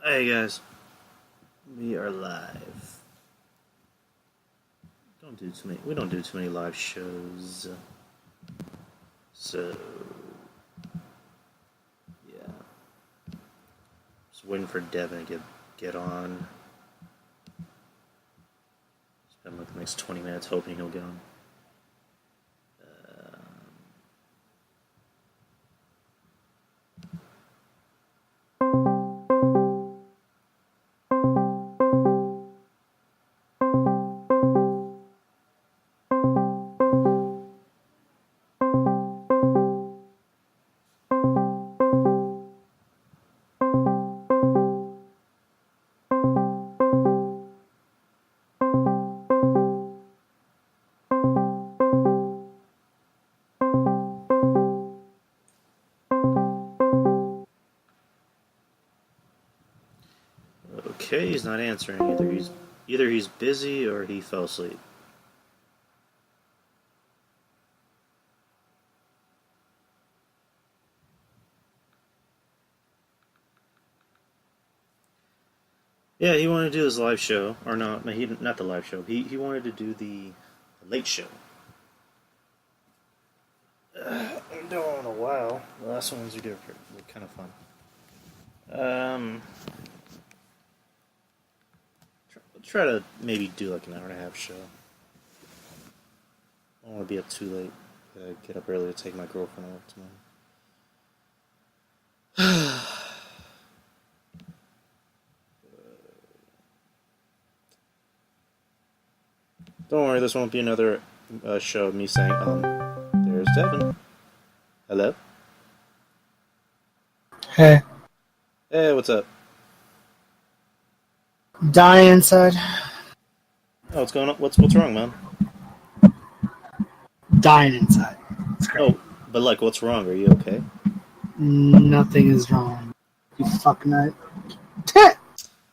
Hey guys, we are live. We don't do too many live shows. So yeah, just waiting for Devin to get on. Spend like the next 20 minutes hoping he'll get on. Okay, he's not answering. Either he's busy or he fell asleep. Yeah, he wanted to do his live show, or not the live show. He wanted to do the late show. I've done one in a while. The last ones we did were kind of fun. Try to maybe do like an hour and a half show. I don't want to be up too late. Get up early to take my girlfriend out tomorrow. Don't worry, this won't be another show of me saying, there's Devin. Hello? Hey. Hey, what's up? Dying inside. Oh, what's going on? What's wrong, man? Dying inside. Oh, but like, what's wrong? Are you okay? Nothing is wrong. You fucking nut.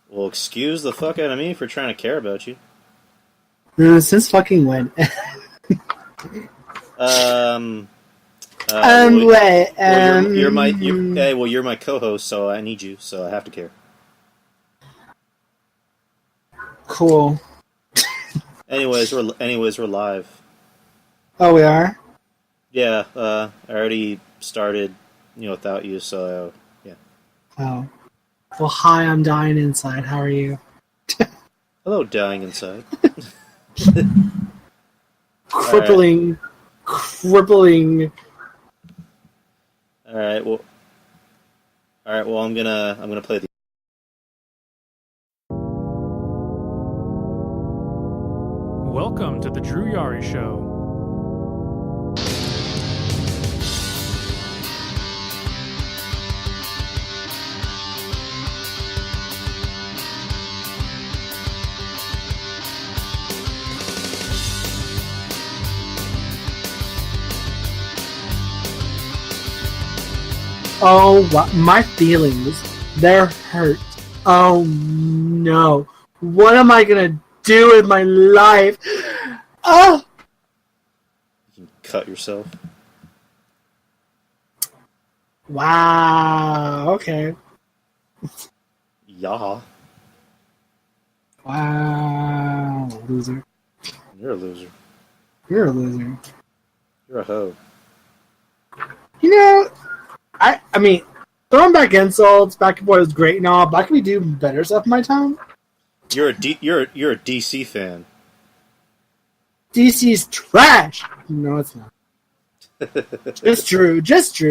Well, excuse the fuck out of me for trying to care about you. Since fucking when? You're my co-host, so I need you, so I have to care. Cool. Anyways, we're live. Oh, we are? Yeah, I already started, without you, so yeah. Oh. Well, hi, I'm dying inside. How are you? Hello, dying inside. Crippling. All right. Well, I'm gonna play the. Welcome to the Drew Yari Show. Oh, my feelings. They're hurt. Oh, no. What am I gonna do with my life? Oh! You can cut yourself. Wow. Okay. Yeah. Wow. Loser. You're a loser. You're a loser. You're a hoe. You know, I mean, throwing back insults, Back and Boy was great and all, but can we do better stuff in my time? You're a DC fan. DC's trash. No, it's not. Just Drew.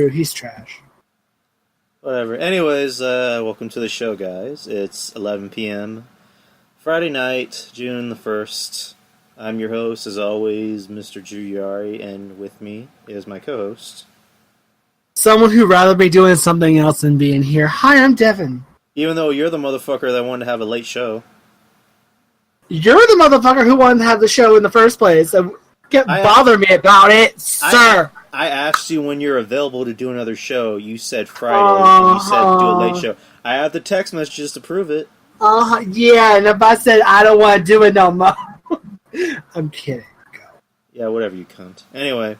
He's trash. Whatever. Anyways, welcome to the show, guys. It's 11 p.m. Friday night, June the 1st. I'm your host, as always, Mr. Drew Yari, and with me is my co-host. Someone who'd rather be doing something else than being here. Hi, I'm Devin. Even though you're the motherfucker that wanted to have a late show. You're the motherfucker who wanted to have the show in the first place. So bother me about it, sir. I asked you when you're available to do another show. You said Friday, and you said do a late show. I have the text messages to prove it. Yeah, and if I said I don't want to do it no more. I'm kidding. Go. Yeah, whatever, you cunt. Anyway.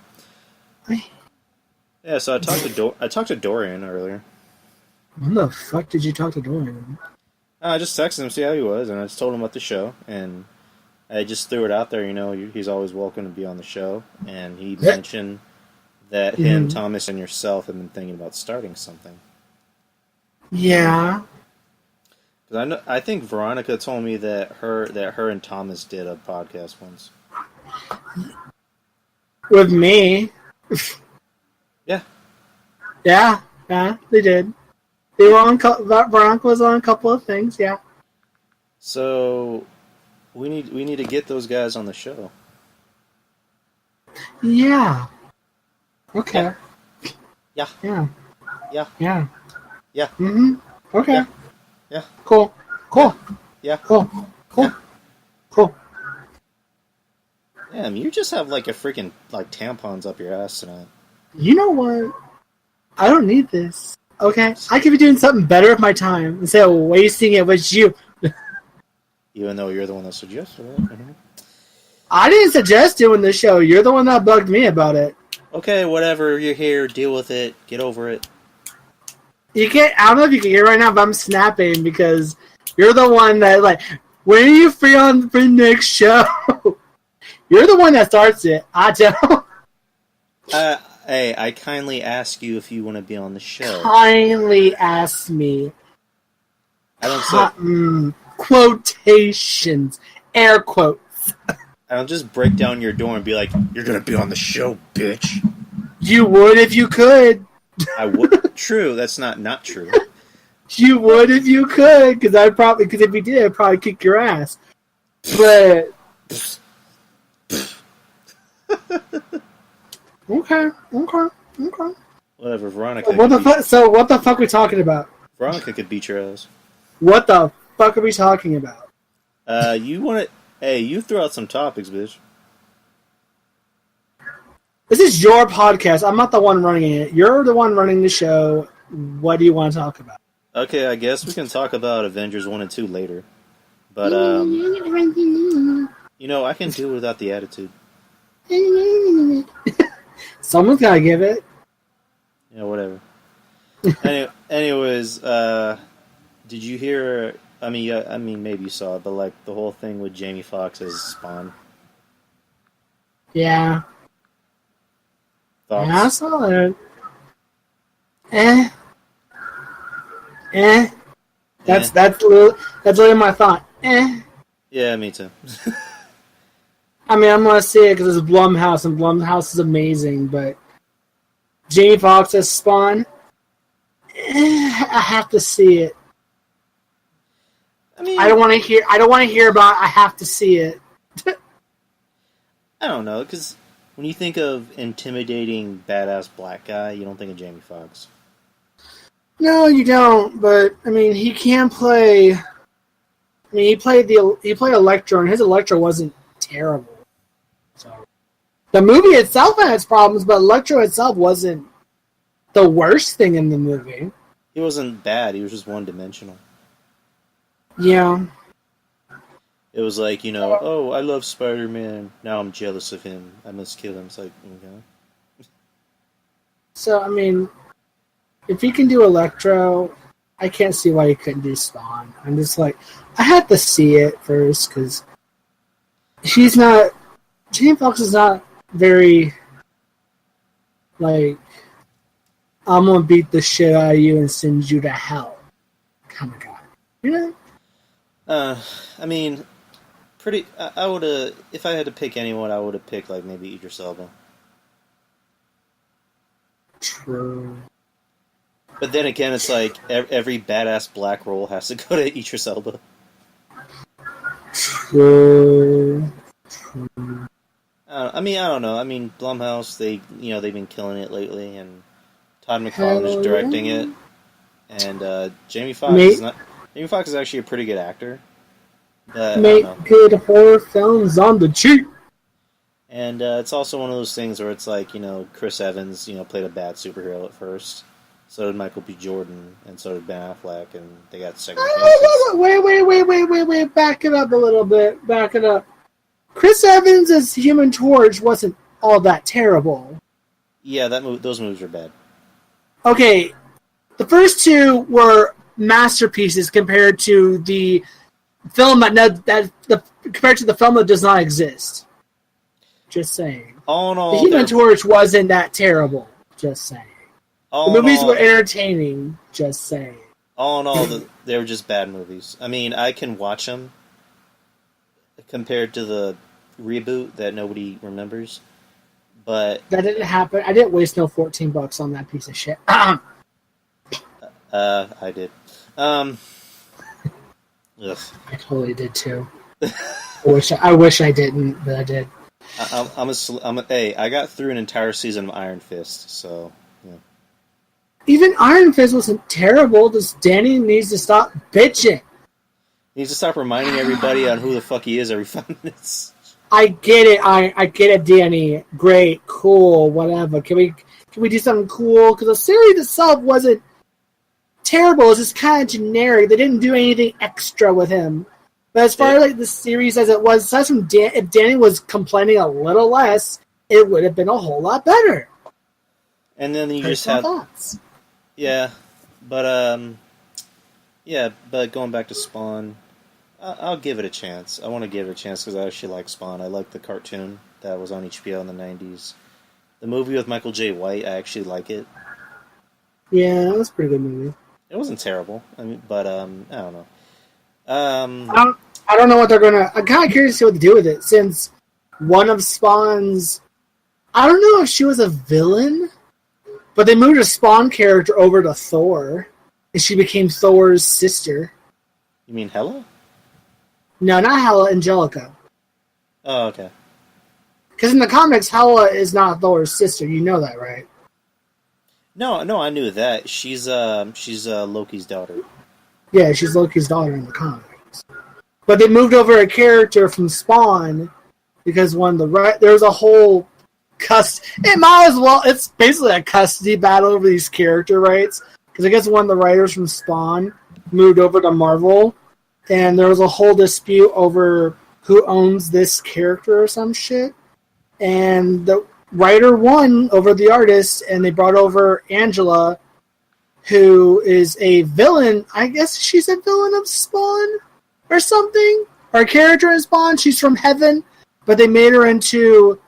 Yeah, so I talked to Dorian earlier. When the fuck did you talk to Dorian? I just texted him, see how he was, and I just told him about the show, and I just threw it out there. He's always welcome to be on the show, and he mentioned that him, Thomas, and yourself have been thinking about starting something. Yeah. Because I think Veronica told me that her and Thomas did a podcast once. With me. Yeah. Yeah, they did. They were on. Veronica was on a couple of things. Yeah. So we need to get those guys on the show. Yeah. Okay. Yeah. Yeah. Yeah. Yeah. Yeah. Mhm. Okay. Yeah. Yeah. Cool. Yeah. Cool. Yeah, I mean, you just have like a freaking like tampons up your ass tonight. You know what? I don't need this. Okay, I could be doing something better with my time instead of wasting it with you. Even though you're the one that suggested it. Mm-hmm. I didn't suggest doing this show. You're the one that bugged me about it. Okay, whatever. You're here. Deal with it. Get over it. You can't. I don't know if you can hear right now, but I'm snapping because you're the one that like. When are you free on for the next show? You're the one that starts it. I don't. Hey, I kindly ask you if you want to be on the show. Kindly ask me. I don't say quotations, air quotes. I don't just break down your door and be like, "You're gonna be on the show, bitch." You would if you could. I would. True. That's not true. You would if you could, because if you did, I'd probably kick your ass. But okay. Whatever, Veronica. What the fuck? So what the fuck are we talking about? Veronica could beat your ass. What the fuck are we talking about? You want to? Hey, you throw out some topics, bitch. This is your podcast. I'm not the one running it. You're the one running the show. What do you want to talk about? Okay, I guess we can talk about Avengers 1 and 2 later. But, I can do without the attitude. Someone's gotta give it. Yeah, whatever. Anyways, did you hear? I mean, maybe you saw it, but like the whole thing with Jamie Foxx as Spawn. Yeah. Thoughts? Yeah, I saw it. That's literally my thought. Yeah, me too. I mean, I'm gonna see it because it's Blumhouse, and Blumhouse is amazing. But Jamie Foxx as Spawn, I have to see it. I mean, I don't want to hear about. I have to see it. I don't know, because when you think of intimidating badass black guy, you don't think of Jamie Foxx. No, you don't. But I mean, he can play. I mean, he played Electro, and his Electro wasn't terrible. So the movie itself had its problems, but Electro itself wasn't the worst thing in the movie. He wasn't bad. He was just one-dimensional. Yeah. It was like, oh, I love Spider-Man. Now I'm jealous of him. I must kill him. It's like, okay. So, I mean, if he can do Electro, I can't see why he couldn't do Spawn. I'm just like, I had to see it first, because Jamie Foxx is not very, like, I'm going to beat the shit out of you and send you to hell kind of guy. You know? I mean, I would have, if I had to pick anyone, I would have picked, like, maybe Idris Elba. True. But then again, it's like, every badass black role has to go to Idris Elba. True. I don't know. I mean, Blumhouse, they've been killing it lately, and Todd McFarlane is directing it. And Jamie Foxx is actually a pretty good actor. But, Make good horror films on the cheap. And it's also one of those things where it's like, Chris Evans, played a bad superhero at first. So did Michael B. Jordan, and so did Ben Affleck, and they got second chances. Wait. Back it up a little bit. Back it up. Chris Evans as Human Torch wasn't all that terrible. Yeah, those movies are bad. Okay, The first two were masterpieces compared to the film compared to the film that does not exist. Just saying. All in all, the Human Torch wasn't that terrible. Just saying. The movies were entertaining. Just saying. All in all, they were just bad movies. I mean, I can watch them compared to the reboot that nobody remembers, but that didn't happen. I didn't waste no $14 on that piece of shit. I did. Ugh. I totally did too. I wish I didn't, but I did. Hey, I got through an entire season of Iron Fist, so yeah. Even Iron Fist wasn't terrible. Just Danny needs to stop bitching. He needs to stop reminding everybody on who the fuck he is every 5 minutes. I get it. I get it, Danny. Great, cool, whatever. Can we do something cool? Because the series itself wasn't terrible. It's just kind of generic. They didn't do anything extra with him. But as far as like the series as it was, aside from if Danny was complaining a little less, it would have been a whole lot better. And then you just have thoughts. Yeah, but going back to Spawn, I'll give it a chance. I want to give it a chance because I actually like Spawn. I like the cartoon that was on HBO in the 90s. The movie with Michael J. White, I actually like it. Yeah, it was a pretty good movie. It wasn't terrible. I mean, but I don't know. I don't know what they're gonna. I'm kind of curious to see what they do with it, since one of Spawn's. I don't know if she was a villain, but they moved a Spawn character over to Thor, and she became Thor's sister. You mean Hela? No, not Hela, Angelica. Oh, okay. Because in the comics, Hela is not Thor's sister. You know that, right? No, I knew that. She's Loki's daughter. Yeah, she's Loki's daughter in the comics. But they moved over a character from Spawn because there's a whole it might as well. It's basically a custody battle over these character rights because I guess one of the writers from Spawn moved over to Marvel, and there was a whole dispute over who owns this character or some shit. And the writer won over the artist, and they brought over Angela, who is a villain. I guess she's a villain of Spawn or something. Or a character in Spawn. She's from Heaven, but they made her into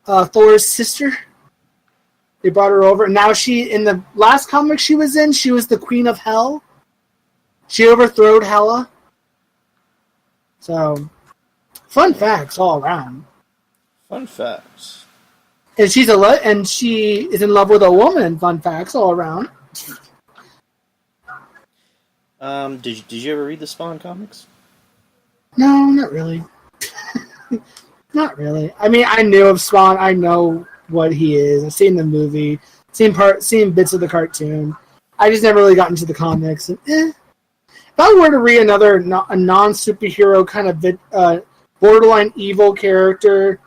Thor's sister. They brought her over. And now in the last comic she was in, she was the Queen of Hell. She overthrowed Hela. So, fun facts all around. Fun facts. And she is in love with a woman. Fun facts all around. Did you ever read the Spawn comics? No, not really. Not really. I mean, I knew of Spawn. I know what he is. I've seen the movie, seen bits of the cartoon. I just never really got into the comics. And, If I were to read a non-superhero kind of borderline evil character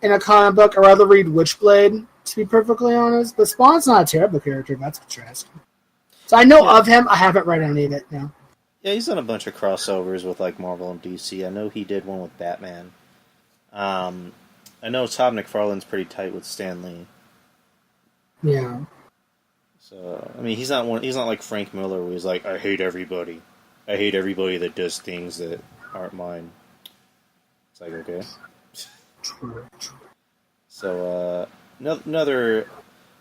in a comic book, I'd rather read Witchblade, to be perfectly honest. But Spawn's not a terrible character, if that's what you're asking. So I know of him. I haven't read any of it, no. Yeah, he's done a bunch of crossovers with like Marvel and DC. I know he did one with Batman. I know Todd McFarlane's pretty tight with Stan Lee. Yeah. So I mean, he's not like Frank Miller, where he's like, I hate everybody that does things that aren't mine. It's like, okay. So another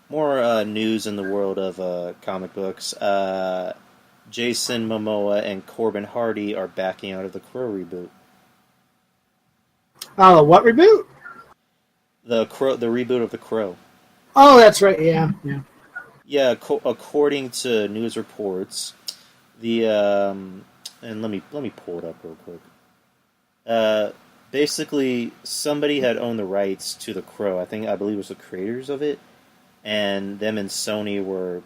more news in the world of comic books. Jason Momoa and Corbin Hardy are backing out of the Crow reboot. Oh, what reboot? The reboot of The Crow. Oh, that's right. Yeah. Yeah, according to news reports, and let me pull it up real quick. Basically, somebody had owned the rights to The Crow. I believe it was the creators of it, and them and Sony were,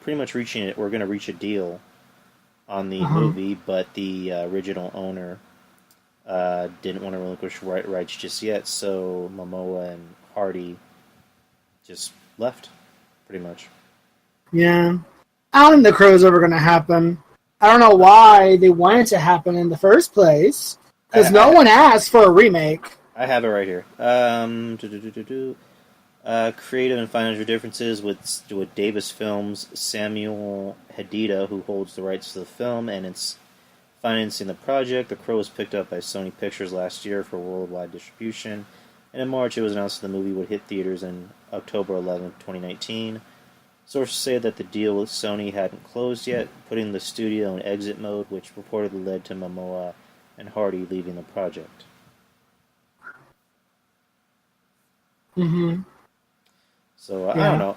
pretty much we're going to reach a deal on the movie, but the original owner didn't want to relinquish rights just yet, so Momoa and Hardy just left, pretty much. Yeah. I don't think The Crow's ever going to happen. I don't know why they want it to happen in the first place, because no one asked for a remake. I have it right here. Creative and financial differences with Davis Films. Samuel Hadida, who holds the rights to the film and it's financing the project. The Crow was picked up by Sony Pictures last year for worldwide distribution, and in March it was announced that the movie would hit theaters in October 11th, 2019. Sources say that the deal with Sony hadn't closed yet, putting the studio in exit mode, which reportedly led to Momoa and Hardy leaving the project. Mm-hmm. So I don't know.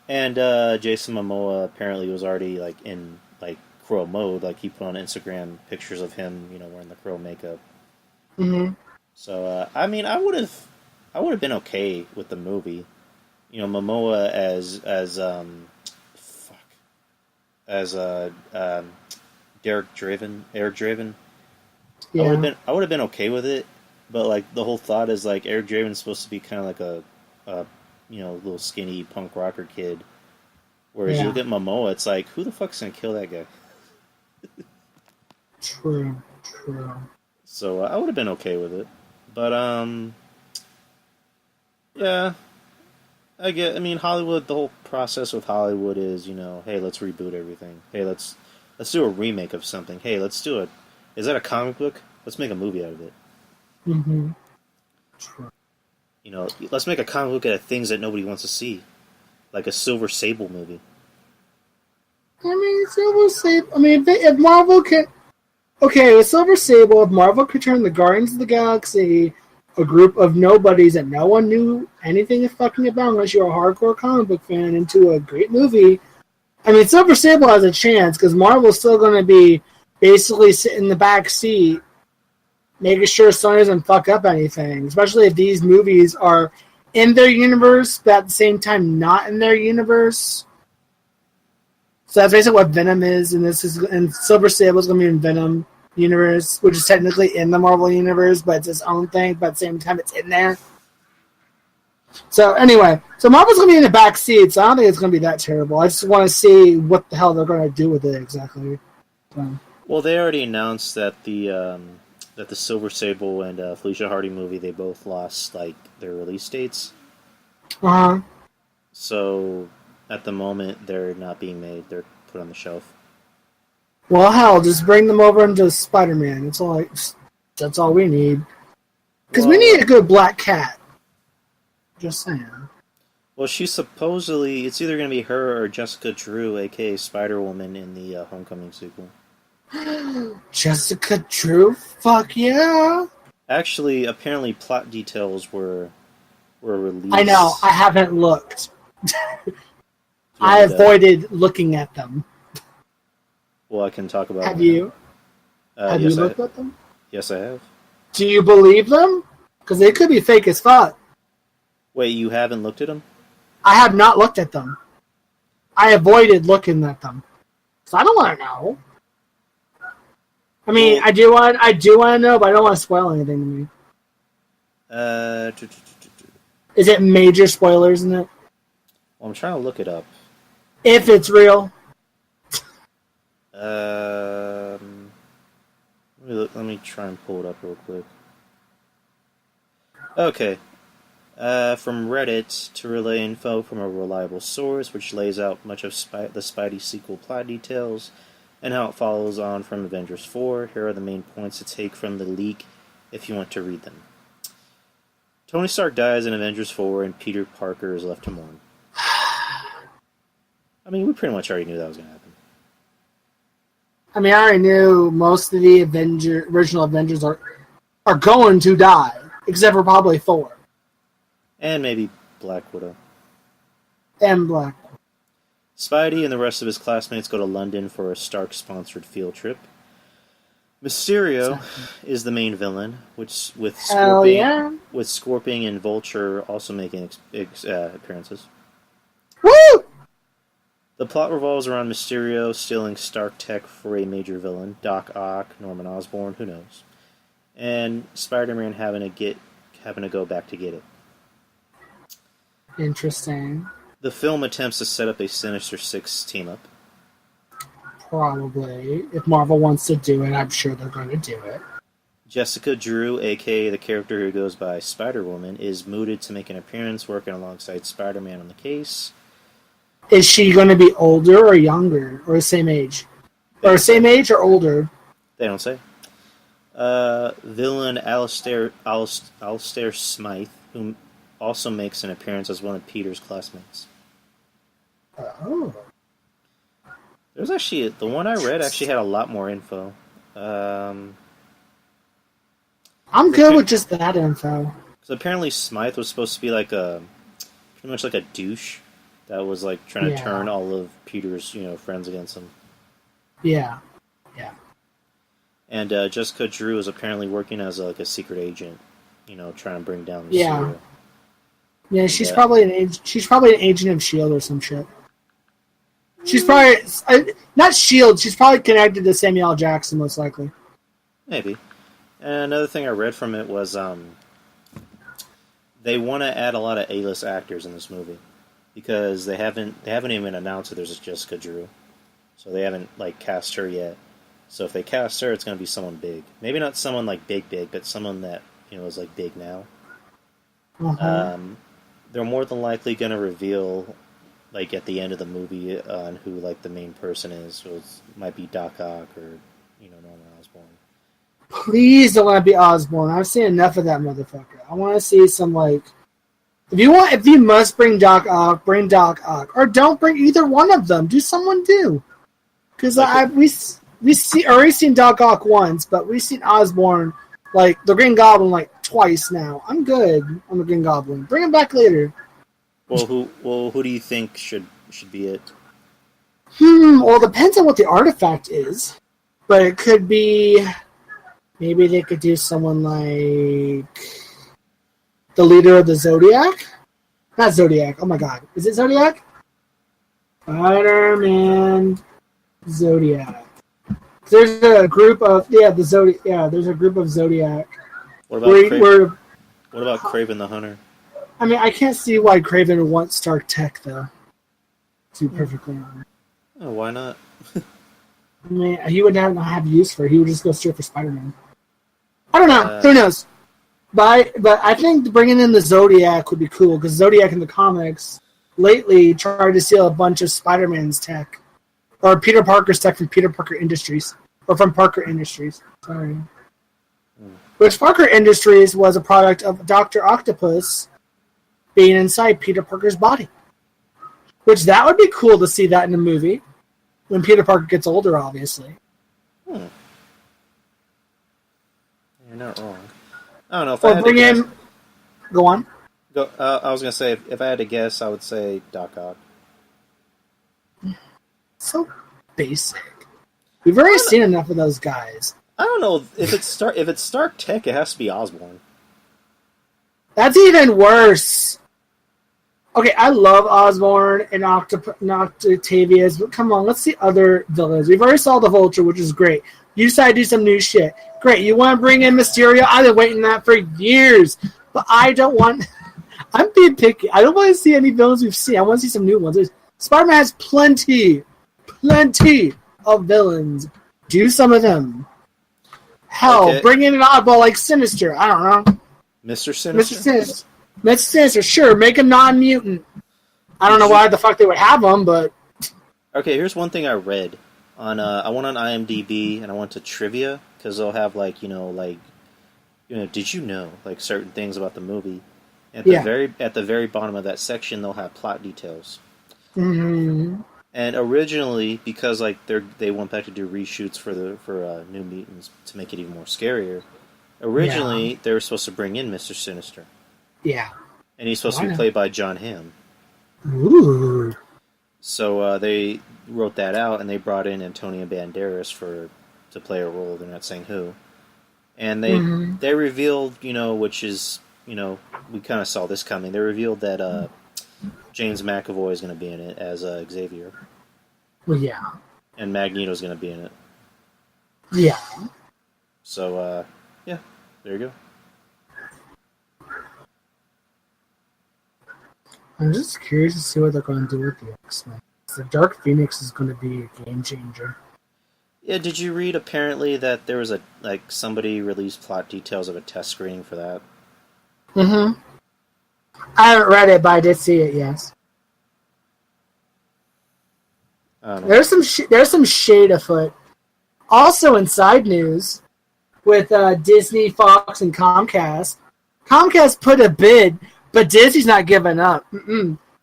And Jason Momoa apparently was already like in like Crow mode. Like he put on Instagram pictures of him, wearing the Crow makeup. Mm-hmm. So I mean, I would have been okay with the movie. Momoa as Derek Draven. Yeah. I would have been okay with it, but like the whole thought is like Eric Draven's supposed to be kind of like a little skinny punk rocker kid, whereas you look at Momoa, it's like who the fuck's gonna kill that guy? True. So I would have been okay with it, but yeah. I mean, Hollywood. The whole process with Hollywood is, hey, let's reboot everything. Hey, let's do a remake of something. Hey, let's do it. Is that a comic book? Let's make a movie out of it. Mm-hmm. True. Let's make a comic book out of things that nobody wants to see, like a Silver Sable movie. I mean, Silver Sable. I mean, if Marvel can, okay, with Silver Sable, if Marvel could turn the Guardians of the Galaxy, a group of nobodies that no one knew anything fucking about unless you're a hardcore comic book fan, into a great movie. I mean, Silver Sable has a chance because Marvel's still going to be basically sitting in the back seat, making sure Sony doesn't fuck up anything, especially if these movies are in their universe, but at the same time not in their universe. So that's basically what Venom is, and Silver Sable is going to be in Venom universe, which is technically in the Marvel universe, but it's its own thing, but at the same time it's in there. So anyway, Marvel's going to be in the back seat, so I don't think it's going to be that terrible. I just want to see what the hell they're going to do with it exactly. So. Well, they already announced that the Silver Sable and Felicia Hardy movie, they both lost like their release dates. Uh-huh. So at the moment they're not being made. They're put on the shelf. Well, hell, just bring them over into Spider-Man. That's all we need. Because we need a good Black Cat. Just saying. Well, she's supposedly... It's either going to be her or Jessica Drew, a.k.a. Spider-Woman, in the Homecoming sequel. Jessica Drew? Fuck yeah! Actually, apparently plot details were released. I know. I haven't looked. I avoided looking at them. Well, I can talk about Have you? Have you yes, looked at them? Yes, I have. Do you believe them? Because they could be fake as fuck. Wait, you haven't looked at them? I have not looked at them. I avoided looking at them. So I don't want to know. I mean, I do want to know, but I don't want to spoil anything to me. Is it major spoilers in it? Well, I'm trying to look it up. If it's real. Let me try and pull it up real quick. Okay. From Reddit, to relay info from a reliable source, which lays out much of the Spidey sequel plot details and how it follows on from Avengers 4. Here are the main points to take from the leak if you want to read them. Tony Stark dies in Avengers 4 and Peter Parker is left to mourn. I mean, we pretty much already knew that was going to happen. I mean, I already knew most of the original Avengers are going to die, except for probably Thor. And maybe Black Widow. And Black Widow. Spidey and the rest of his classmates go to London for a Stark-sponsored field trip. Mysterio is the main villain, with Scorpion and Vulture also making appearances. Woo! The plot revolves around Mysterio stealing Stark tech for a major villain, Doc Ock, Norman Osborn, who knows, and Spider-Man having to go back to get it. Interesting. The film attempts to set up a Sinister Six team-up. Probably. If Marvel wants to do it, I'm sure they're going to do it. Jessica Drew, aka the character who goes by Spider-Woman, is mooted to make an appearance working alongside Spider-Man on the case. Is she going to be older or younger or the same age? Or same age or older? They don't say. Villain Alistair Smythe, who also makes an appearance as one of Peter's classmates. Oh. There's actually, the one I read actually had a lot more info. I'm good with just that info. So apparently Smythe was supposed to be like pretty much like a douche that was like trying to turn all of Peter's, friends against him. Yeah. And Jessica Drew is apparently working as a secret agent, trying to bring down the serial. Yeah, she's probably an agent of Shield or some shit. She's probably not Shield. She's probably connected to Samuel L. Jackson, most likely. Maybe. And another thing I read from it was they want to add a lot of A-list actors in this movie because they haven't even announced that there's a Jessica Drew, so they haven't cast her yet. So if they cast her, it's going to be someone big. Maybe not someone big, but someone that is big now. Uh-huh. They're more than likely going to reveal at the end of the movie on who the main person is. So it might be Doc Ock or Norman Osborn. Please don't let it be Osborn. I've seen enough of that motherfucker. I want to see some if you must bring Doc Ock, bring Doc Ock, or don't bring either one of them. Do someone new? Because we already seen Doc Ock once, but we've seen Osborn the Green Goblin twice now. I'm good on the Green Goblin. Bring him back later. Well, who do you think should be it? Well, it depends on what the artifact is, but it could be. Maybe they could do someone like the leader of the Zodiac. Not Zodiac. Oh my God, is it Zodiac? Spider-Man, Zodiac. There's a group of the Zodiac. Yeah, there's a group of Zodiac. What about what about Kraven the Hunter? I mean, I can't see why Kraven would want Stark Tech though. To be perfectly honest. Oh, why not? I mean, he would not have use for it. He would just go straight for Spider-Man. I don't know. Who knows? But I think bringing in the Zodiac would be cool because Zodiac in the comics lately tried to steal a bunch of Spider-Man's tech. Or Peter Parker's tech from Peter Parker Industries. Or from Parker Industries. Sorry. Which Parker Industries was a product of Dr. Octopus being inside Peter Parker's body. Which that would be cool to see that in a movie. When Peter Parker gets older, obviously. You're not wrong. I don't know. If Or I had bring to guess, in... Go on. I was going to say, if I had to guess, I would say Doc Ock. So basic. We've already seen enough of those guys. I don't know if it's Stark Tech. It has to be Osborn. That's even worse. Okay, I love Osborn and Octavius, but come on, let's see other villains. We've already saw the Vulture, which is great. You decided to do some new shit. Great. You want to bring in Mysterio? I've been waiting that for years, but I don't want. I'm being picky. I don't want to see any villains we've seen. I want to see some new ones. Spider-Man has plenty of villains. Do some of them. Hell, Okay. bring in an oddball like Sinister. I don't know. Mr. Sinister? Mr. Sinister, sure. Make a non-mutant. I don't know why the fuck they would have him, but... Okay, here's one thing I read. I went on IMDb and I went to trivia, because they'll have, did you know, certain things about the movie. At the very bottom of that section, they'll have plot details. Mm-hmm. And originally, because they went back to do reshoots for New Mutants to make it even more scarier, originally they were supposed to bring in Mr. Sinister. Yeah. And he's supposed to be played by John Hamm. Ooh. So they wrote that out, and they brought in Antonio Banderas to play a role. They're not saying who. And they revealed, which is, we kind of saw this coming. They revealed that James McAvoy is going to be in it as Xavier. Well, yeah. And Magneto's going to be in it. Yeah. So, yeah, there you go. I'm just curious to see what they're going to do with the X-Men. The Dark Phoenix is going to be a game changer. Yeah, did you read apparently that there was somebody released plot details of a test screening for that? Mm-hmm. I haven't read it, but I did see it. Yes. I don't know. There's some shade afoot. Also, in side news, with Disney, Fox, and Comcast, Comcast put a bid, but Disney's not giving up.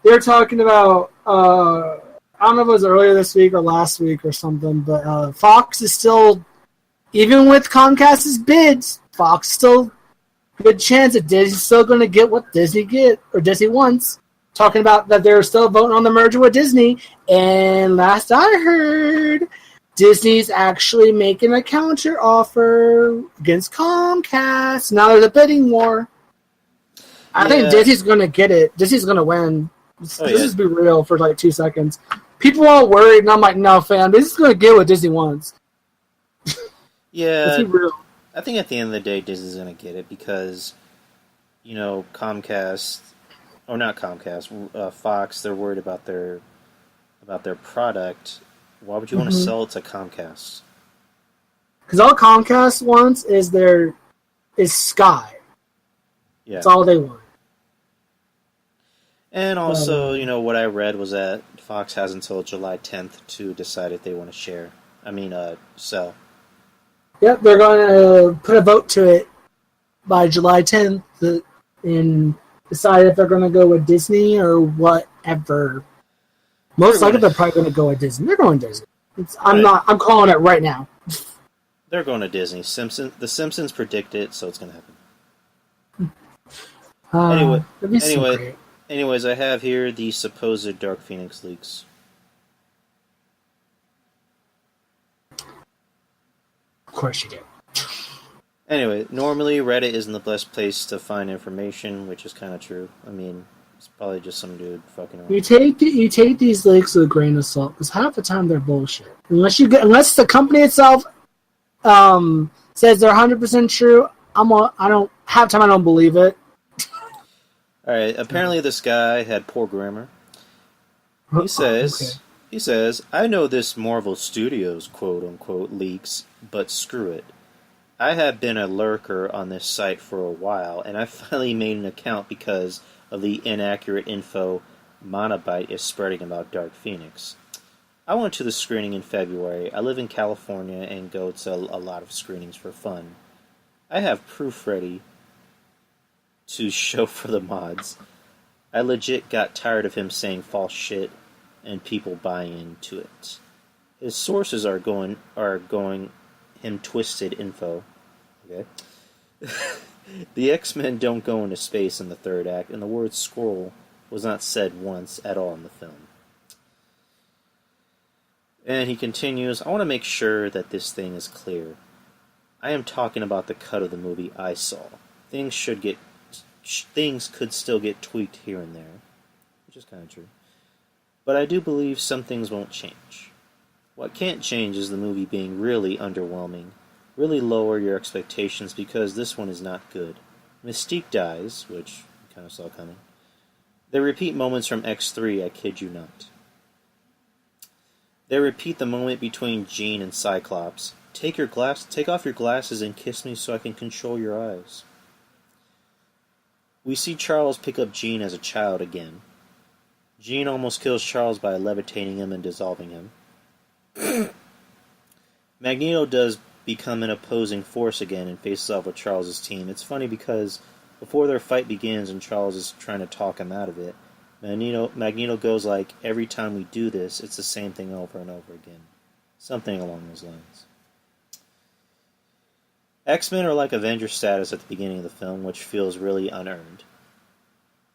They're talking about I don't know if it was earlier this week or last week or something, but Fox is still, even with Comcast's bids, Fox still good chance that Disney's still going to get what Disney wants. Talking about that they're still voting on the merger with Disney, and last I heard, Disney's actually making a counter offer against Comcast. Now there's a bidding war. I think Disney's going to get it. Disney's going to win. Let's just be real for like 2 seconds. People are worried, and I'm like, no, fam, Disney's going to get what Disney wants. Yeah, Let's be real. I think at the end of the day, Disney's going to get it because, Comcast, or not Comcast, Fox, they're worried about their product. Why would you want to sell it to Comcast? Because all Comcast wants is Sky. Yeah. That's all they want. And also, what I read was that Fox has until July 10th to decide if they want to sell. Yep, they're going to put a vote to it by July 10th and decide if they're going to go with Disney or whatever. Most likely they're probably going to go with Disney. They're going Disney. I'm calling it right now. They're going to Disney. The Simpsons predict it, so it's going to happen. Anyways, I have here the supposed Dark Phoenix leaks. Of course you do. Anyway, normally Reddit isn't the best place to find information, which is kind of true. I mean, it's probably just some dude fucking around. You take these leaks with a grain of salt, because half the time they're bullshit. Unless the company itself says they're 100% true, I don't believe it. Alright, apparently this guy had poor grammar. He says, I know this Marvel Studios quote-unquote leaks, but screw it. I have been a lurker on this site for a while, and I finally made an account because of the inaccurate info Monobyte is spreading about Dark Phoenix. I went to the screening in February. I live in California and go to a lot of screenings for fun. I have proof ready to show for the mods. I legit got tired of him saying false shit and people buying into it. His sources are going him twisted info. Okay. The X-Men don't go into space in the third act, and the word Skrull was not said once at all in the film. And he continues, I want to make sure that this thing is clear. I am talking about the cut of the movie I saw. Things could still get tweaked here and there, which is kind of true. But I do believe some things won't change. What can't change is the movie being really underwhelming. Really lower your expectations because this one is not good. Mystique dies, which you kind of saw coming. They repeat moments from X3, I kid you not. They repeat the moment between Jean and Cyclops. Take off your glasses and kiss me so I can control your eyes. We see Charles pick up Jean as a child again. Jean almost kills Charles by levitating him and dissolving him. Magneto does become an opposing force again and faces off with Charles' team. It's funny because before their fight begins and Charles is trying to talk him out of it, Magneto goes like, every time we do this, it's the same thing over and over again. Something along those lines. X-Men are like Avengers status at the beginning of the film, which feels really unearned.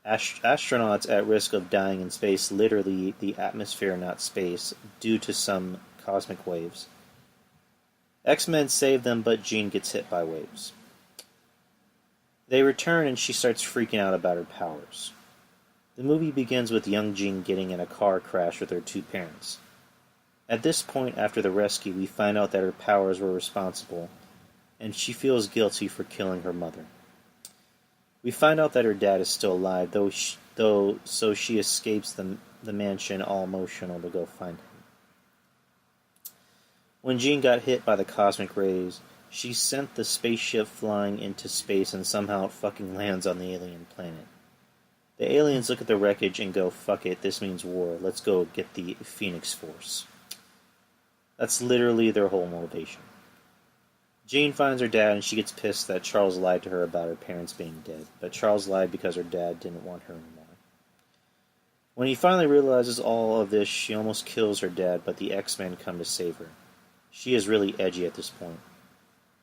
Astronauts at risk of dying in space, literally the atmosphere, not space, due to some cosmic waves. X-Men save them, but Jean gets hit by waves. They return and she starts freaking out about her powers. The movie begins with young Jean getting in a car crash with her two parents. At this point, after the rescue, we find out that her powers were responsible, and she feels guilty for killing her mother. We find out that her dad is still alive, so she escapes the mansion all emotional to go find him. When Jean got hit by the cosmic rays, she sent the spaceship flying into space and somehow it fucking lands on the alien planet. The aliens look at the wreckage and go, fuck it, this means war. Let's go get the Phoenix Force. That's literally their whole motivation. Jean finds her dad and she gets pissed that Charles lied to her about her parents being dead, but Charles lied because her dad didn't want her anymore. When he finally realizes all of this, she almost kills her dad, but the X-Men come to save her. She is really edgy at this point.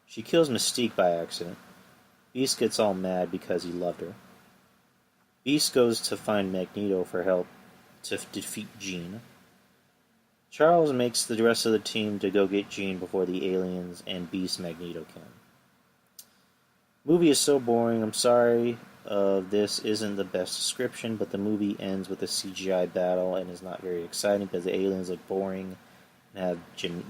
She kills Mystique by accident. Beast gets all mad because he loved her. Beast goes to find Magneto for help to defeat Jean. Charles makes the rest of the team to go get Jean before the aliens and Beast Magneto can. Movie is so boring, I'm sorry this isn't the best description, but the movie ends with a CGI battle and is not very exciting because the aliens look boring and have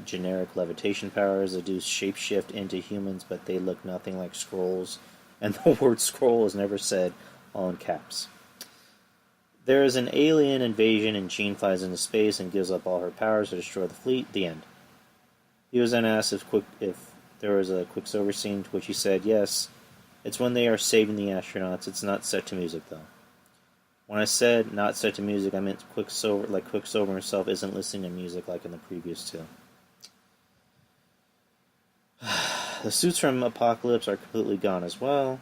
generic levitation powers that do shapeshift into humans, but they look nothing like Skrulls, and the word Skrull is never said, all in caps. There is an alien invasion and Jean flies into space and gives up all her powers to destroy the fleet. The end. He was then asked if there was a Quicksilver scene, to which he said, yes, it's when they are saving the astronauts. It's not set to music, though. When I said not set to music, I meant Quicksilver, like Quicksilver himself isn't listening to music like in the previous two. The suits from Apocalypse are completely gone as well.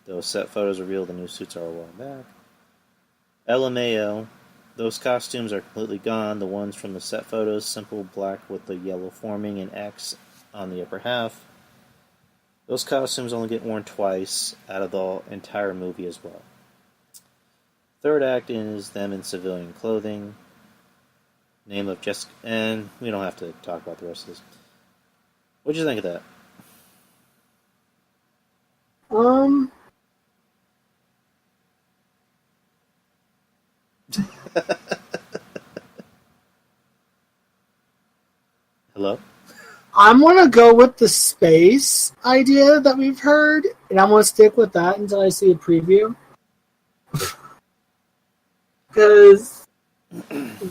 Those set photos reveal the new suits are a while back. LMAO, those costumes are completely gone. The ones from the set photos, simple black with the yellow forming and X on the upper half. Those costumes only get worn twice out of the entire movie as well. Third act is them in civilian clothing. Name of Jessica, and we don't have to talk about the rest of this. What'd you think of that? Hello? I'm gonna go with the space idea that we've heard, and I'm gonna stick with that until I see a preview. Because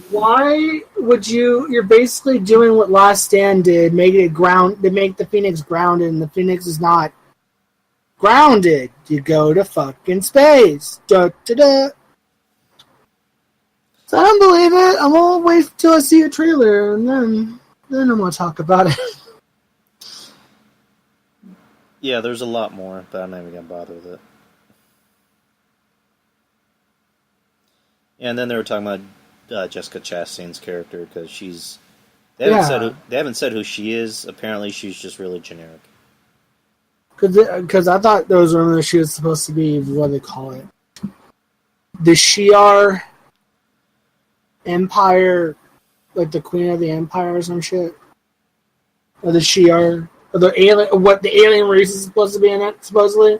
why would you're basically doing what Last Stand did, make the Phoenix grounded, and the Phoenix is not grounded. You go to fucking space. Da da da. So I don't believe it. I'm gonna wait till I see a trailer, and then I'm gonna talk about it. Yeah, there's a lot more, but I'm not even gonna bother with it. And then they were talking about Jessica Chastain's character because they haven't said who she is. Apparently, she's just really generic. Because I thought those were she was supposed to be, what do they call it, the Shi'ar Empire, like the Queen of the Empire or some shit, or the Shi'ar, or the alien race is supposed to be in it, supposedly.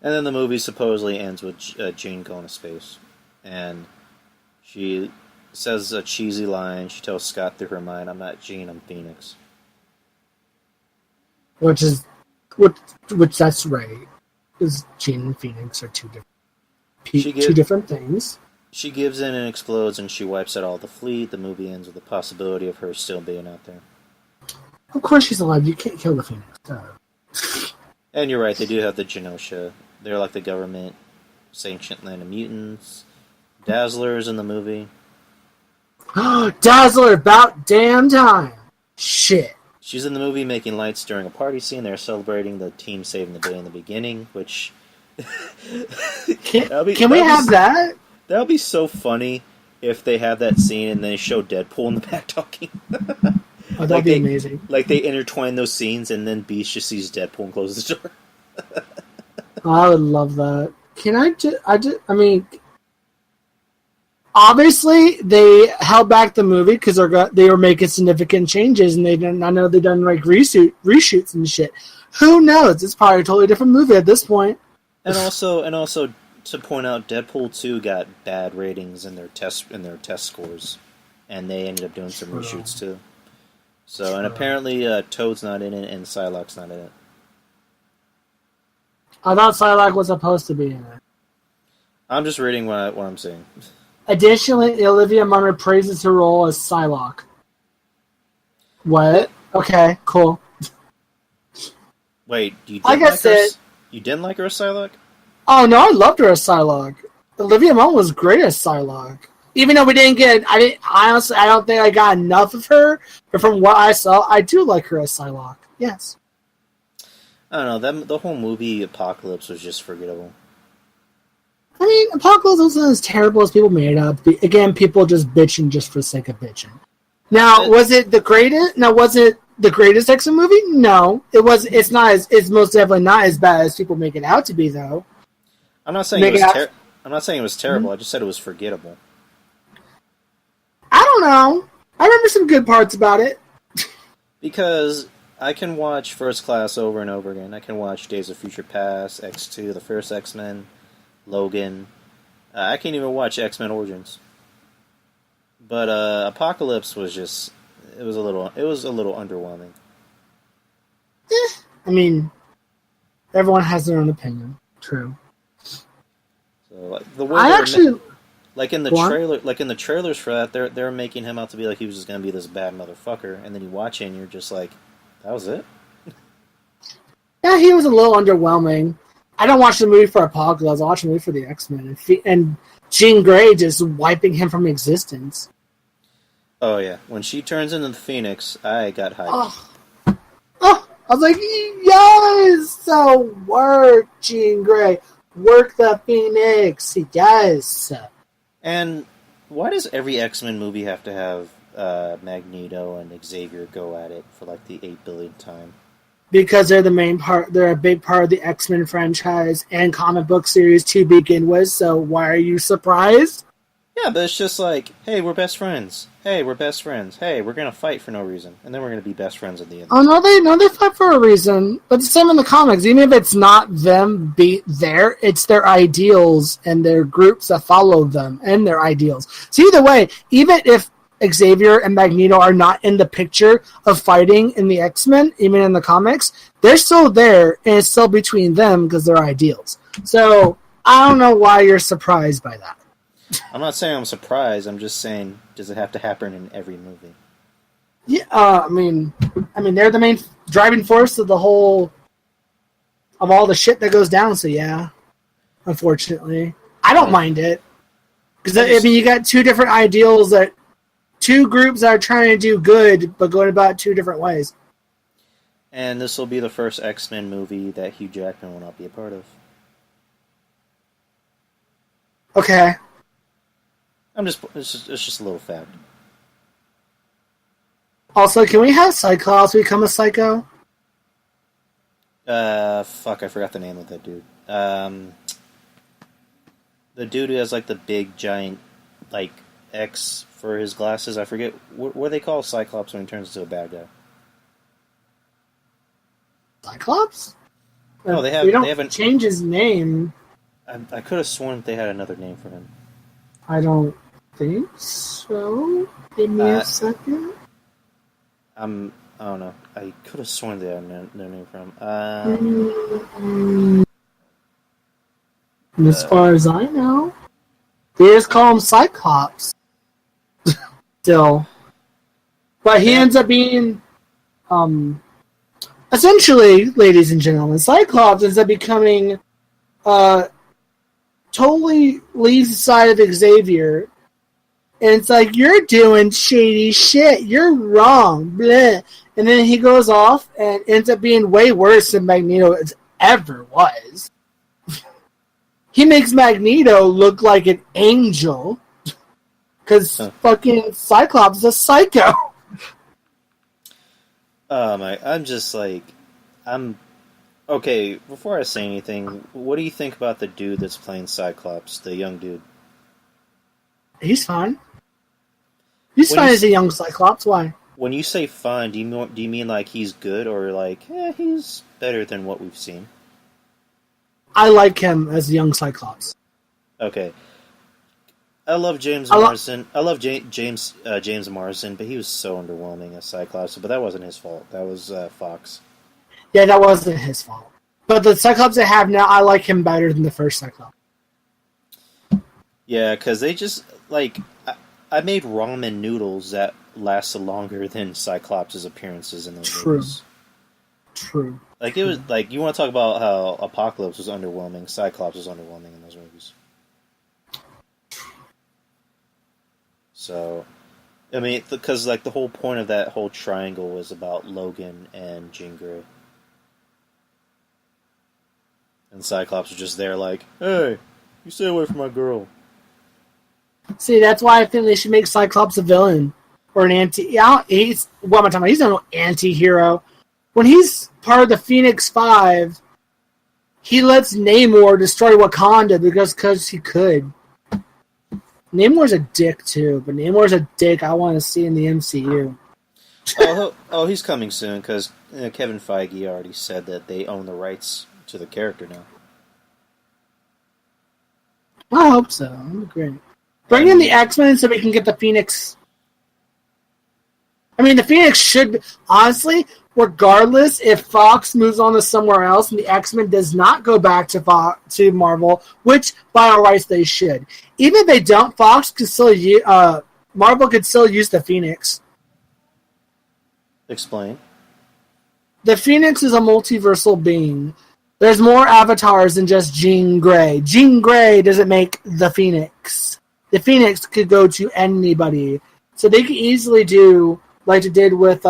And then the movie supposedly ends with Jean going to space, and she says a cheesy line. She tells Scott through her mind, "I'm not Jean, I'm Phoenix." Which that's right, because Jean and Phoenix are two different things. She gives in and explodes, and she wipes out all the fleet. The movie ends with the possibility of her still being out there. Of course she's alive. You can't kill the Phoenix. And you're right, they do have the Genosha. They're like the government, sentient land of mutants. Dazzler's in the movie. Dazzler, about damn time. Shit. She's in the movie making lights during a party scene. They're celebrating the team saving the day in the beginning, which... Can we have that? That would be so funny if they have that scene and they show Deadpool in the back talking. Oh, that'd be amazing. Like they intertwine those scenes and then Beast just sees Deadpool and closes the door. Oh, I would love that. I mean, obviously they held back the movie because they were making significant changes, and I know they've done like reshoots and shit. Who knows? It's probably a totally different movie at this point. And also to point out, Deadpool 2 got bad ratings in their test scores, and they ended up doing some reshoots too. So, and apparently Toad's not in it, and Psylocke's not in it. I thought Psylocke was supposed to be in it. I'm just reading what I'm seeing. Additionally, Olivia Munn praises her role as Psylocke. What? Okay, cool. Wait, you Like didn't I like her? said- You didn't like her as Psylocke? Oh no, I loved her as Psylocke. Olivia Munn was great as Psylocke. Even though we didn't get, honestly, I don't think I got enough of her. But from what I saw, I do like her as Psylocke. Yes. I don't know. The whole movie Apocalypse was just forgettable. I mean, Apocalypse wasn't as terrible as people made it up. Again, people just bitching just for the sake of bitching. Now, was it the greatest? Now, was it the greatest X-Men movie? No, it was. It's not as. It's most definitely not as bad as people make it out to be, though. I'm not saying I'm not saying it was terrible. I just said it was forgettable. I don't know. I remember some good parts about it. Because I can watch First Class over and over again. I can watch Days of Future Past, X2, the first X-Men, Logan. I can't even watch X-Men Origins. But Apocalypse was just it was a little underwhelming. I mean, everyone has their own opinion. True. So like, the way I actually like in the Go on. trailer, like in the trailers for that, they're making him out to be like he was just gonna be this bad motherfucker, and then you watch it and you're just like, that was it. Yeah, he was a little underwhelming. I don't watch the movie for Apocalypse. I watch the movie for the X-Men. And Jean Grey just wiping him from existence. Oh yeah, when she turns into the Phoenix, I got hyped. Oh, I was like, yes! So work, Jean Grey. Work the Phoenix. Yes. And why does every X-Men movie have to have Magneto and Xavier go at it for like the 8 billionth time? Because they're the main part. They're a big part of the X-Men franchise and comic book series to begin with. So why are you surprised? Yeah, but it's just like, hey, we're best friends. Hey, we're best friends. Hey, we're gonna fight for no reason, and then we're gonna be best friends at the end. Oh no, they fight for a reason. But the same in the comics. Even if it's not them there, it's their ideals and their groups that follow them and their ideals. So either way, even if Xavier and Magneto are not in the picture of fighting in the X-Men, even in the comics, they're still there, and it's still between them because they're ideals. So I don't know why you're surprised by that. I'm not saying I'm surprised. I'm just saying, does it have to happen in every movie? Yeah, I mean, they're the main driving force of Hmm. all the shit that goes down. So yeah, unfortunately, I don't mind it because I mean, you got two different ideals two groups that are trying to do good but going about two different ways. And this will be the first X-Men movie that Hugh Jackman will not be a part of. Okay, It's just a little fact. also, can we have Cyclops become a psycho? Fuck, I forgot the name of that dude. The dude who has like the big giant like X for his glasses. I forget what do they call Cyclops when he turns into a bad guy. Cyclops? No, they We don't haven't. change his name. I could have sworn they had another name for him. I don't think so. Give me a second. I don't know. I could have sworn they had another name for him. As far as I know, they just call him Cyclops. Still, but he ends up being, essentially, ladies and gentlemen, Cyclops ends up becoming, totally leaves the side of Xavier, and it's like, you're doing shady shit, you're wrong, bleh. And then he goes off and ends up being way worse than Magneto ever was. He makes Magneto look like an angel because fucking Cyclops is a psycho. I'm just like, okay. Before I say anything, what do you think about the dude that's playing Cyclops, the young dude? He's fine. He's When fine you- as a young Cyclops. Why? When you say fine, do you mean like he's good or like he's better than what we've seen? I like him as a young Cyclops. Okay. I love James I lo- Marsden. I love James Marsden, but he was so underwhelming as Cyclops. But that wasn't his fault. That was Fox. Yeah, that wasn't his fault. But the Cyclops I have now, I like him better than the first Cyclops. Yeah, because they just like I made ramen noodles that lasted longer than Cyclops' appearances in those True. movies. True. Like, it was, like, you want to talk about how Apocalypse was underwhelming, Cyclops was underwhelming in those movies. So, I mean, because, like, the whole point of that whole triangle was about Logan and Jean Grey. And Cyclops was just there like, hey, you stay away from my girl. See, that's why I think they should make Cyclops a villain. Or an anti... Yeah, what am I talking about? He's not an anti-hero. When he's part of the Phoenix Five, he lets Namor destroy Wakanda because he could. Namor's a dick, too. But Namor's a dick I want to see in the MCU. He's coming soon, because Kevin Feige already said that they own the rights to the character now. I hope so. That'd be great. Bring in the X-Men so we can get the Phoenix. I mean, the Phoenix should be, honestly, regardless if Fox moves on to somewhere else and the X-Men does not go back to Marvel, which by all rights they should. Even if they don't, Fox could still Marvel could still use the Phoenix. Explain. The Phoenix is a multiversal being. There's more avatars than just Jean Grey. Jean Grey doesn't make the Phoenix. The Phoenix could go to anybody. So they could easily do like they did with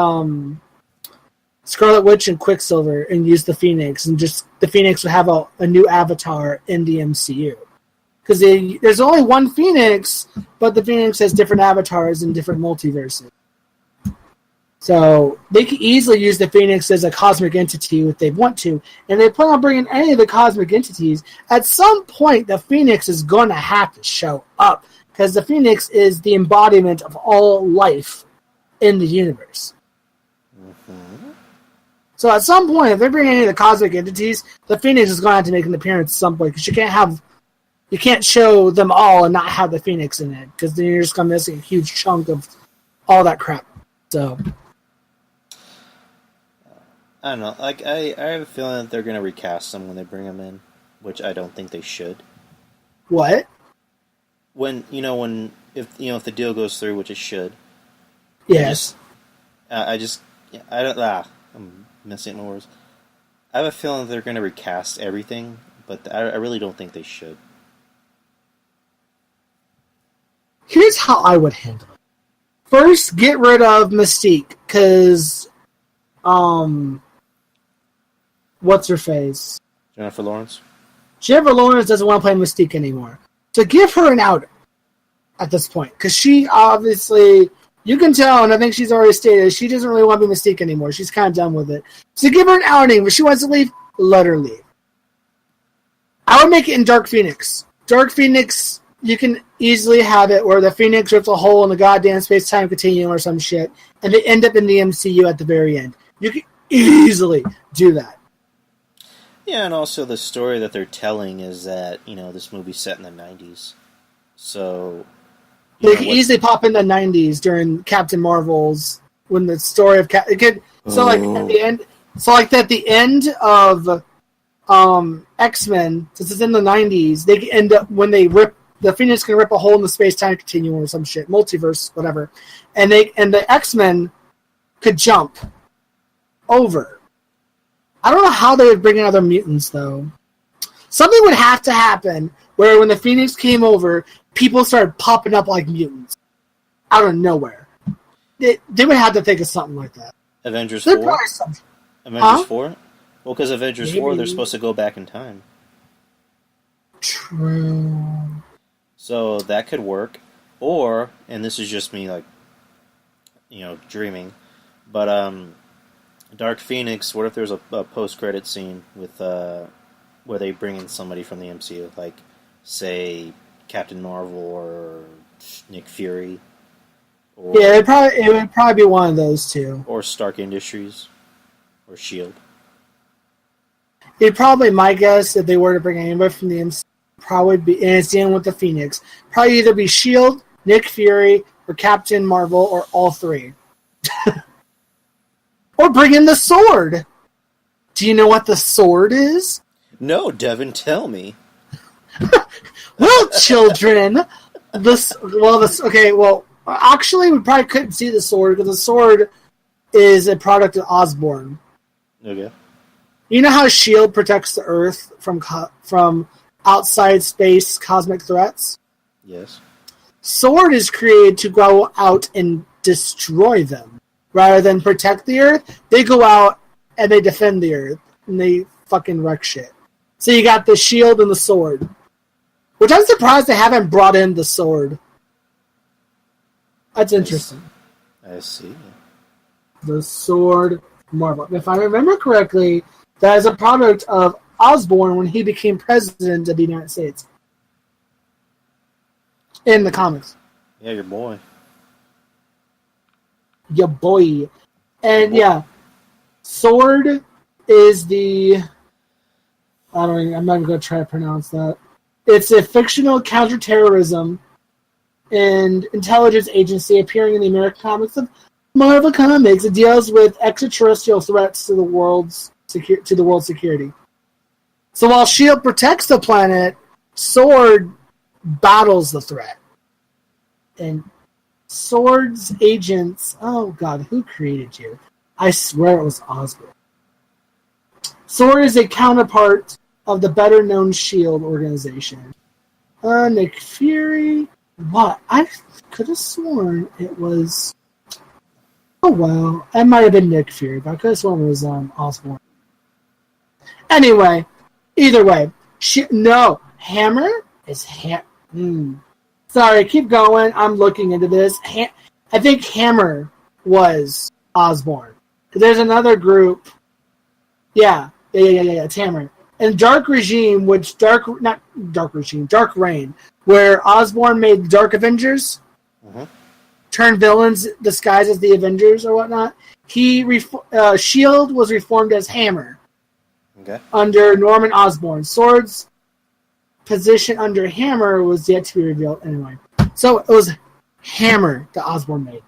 Scarlet Witch and Quicksilver and use the Phoenix. And just the Phoenix would have a new avatar in the MCU. Because there's only one Phoenix, but the Phoenix has different avatars in different multiverses. So they could easily use the Phoenix as a cosmic entity if they want to. And they plan on bringing any of the cosmic entities. At some point, the Phoenix is going to have to show up. Because the Phoenix is the embodiment of all life in the universe. Mm-hmm. So at some point, if they bring any of the cosmic entities, the Phoenix is going to have to make an appearance at some point. Because you can't show them all and not have the Phoenix in it. Because then you're just going to miss a huge chunk of all that crap. So... I don't know. Like, I have a feeling that they're going to recast them when they bring them in, which I don't think they should. What? If the deal goes through, which it should. Yes. I'm messing up my words. I have a feeling that they're going to recast everything, but I really don't think they should. Here's how I would handle it. First, get rid of Mystique, because, what's her face? Jennifer Lawrence? Jennifer Lawrence doesn't want to play Mystique anymore. So give her an out at this point. Because she obviously, you can tell, and I think she's already stated, she doesn't really want to be Mystique anymore. She's kind of done with it. So give her an outing. If she wants to leave, let her leave. I would make it in Dark Phoenix. Dark Phoenix, you can easily have it where the Phoenix rips a hole in the goddamn space-time continuum or some shit, and they end up in the MCU at the very end. You can easily do that. Yeah, and also the story that they're telling is that, this movie's set in the 90s. So... They could easily pop in the 90s during Captain Marvel's, when the story of... at the end of X-Men, since it's in the 90s, they could end up, when they rip... The Phoenix can rip a hole in the space-time continuum or some shit, multiverse, whatever. And the X-Men could jump over. I don't know how they would bring in other mutants, though. Something would have to happen where when the Phoenix came over, people started popping up like mutants. Out of nowhere. They would have to think of something like that. Avengers 4? Avengers 4? Well, because Avengers Maybe. 4, they're supposed to go back in time. True. So that could work. Or, and this is just me, dreaming, but, Dark Phoenix, what if there's a post-credit scene with, where they bring in somebody from the MCU, like, say, Captain Marvel or Nick Fury? Or, Yeah, it would probably be one of those two. Or Stark Industries. Or S.H.I.E.L.D. It'd probably, my guess, if they were to bring anybody from the MCU, probably be, and it's dealing with the Phoenix, probably either be S.H.I.E.L.D., Nick Fury, or Captain Marvel, or all three. Or bring in the Sword. Do you know what the Sword is? No, Devin, tell me. Well, children, Actually, we probably couldn't see the sword because the sword is a product of Osborn. Okay. You know how S.H.I.E.L.D. protects the Earth from outside space cosmic threats? Yes. Sword is created to go out and destroy them. Rather than protect the Earth, they go out and they defend the Earth. And they fucking wreck shit. So you got the shield and the sword. Which I'm surprised they haven't brought in the sword. That's interesting. I see. The sword Marvel. If I remember correctly, that is a product of Osborn when he became president of the United States. In the comics. Yeah, your boy. Your boy. And yeah, sword is the... I'm not even going to try to pronounce that. It's a fictional counterterrorism and intelligence agency appearing in the American comics of Marvel Comics. It deals with extraterrestrial threats to the world's security. So while S.H.I.E.L.D. protects the planet, Sword battles the threat. And Sword's agents... Oh, God, who created you? I swear it was Osborn. Sword is a counterpart of the better-known S.H.I.E.L.D. organization. Nick Fury... What? I could have sworn it was... Oh, well. It might have been Nick Fury, but I could have sworn it was Osborn. Anyway, either way. No, Hammer is... Sorry, keep going. I'm looking into this. I think Hammer was Osborn. There's another group. Yeah, it's Hammer. And Dark Reign, Dark Reign, where Osborn made Dark Avengers, turned villains disguised as the Avengers or whatnot. S.H.I.E.L.D. was reformed as Hammer under Norman Osborn. Sword's position under Hammer was yet to be revealed anyway. So it was Hammer that Osborn made.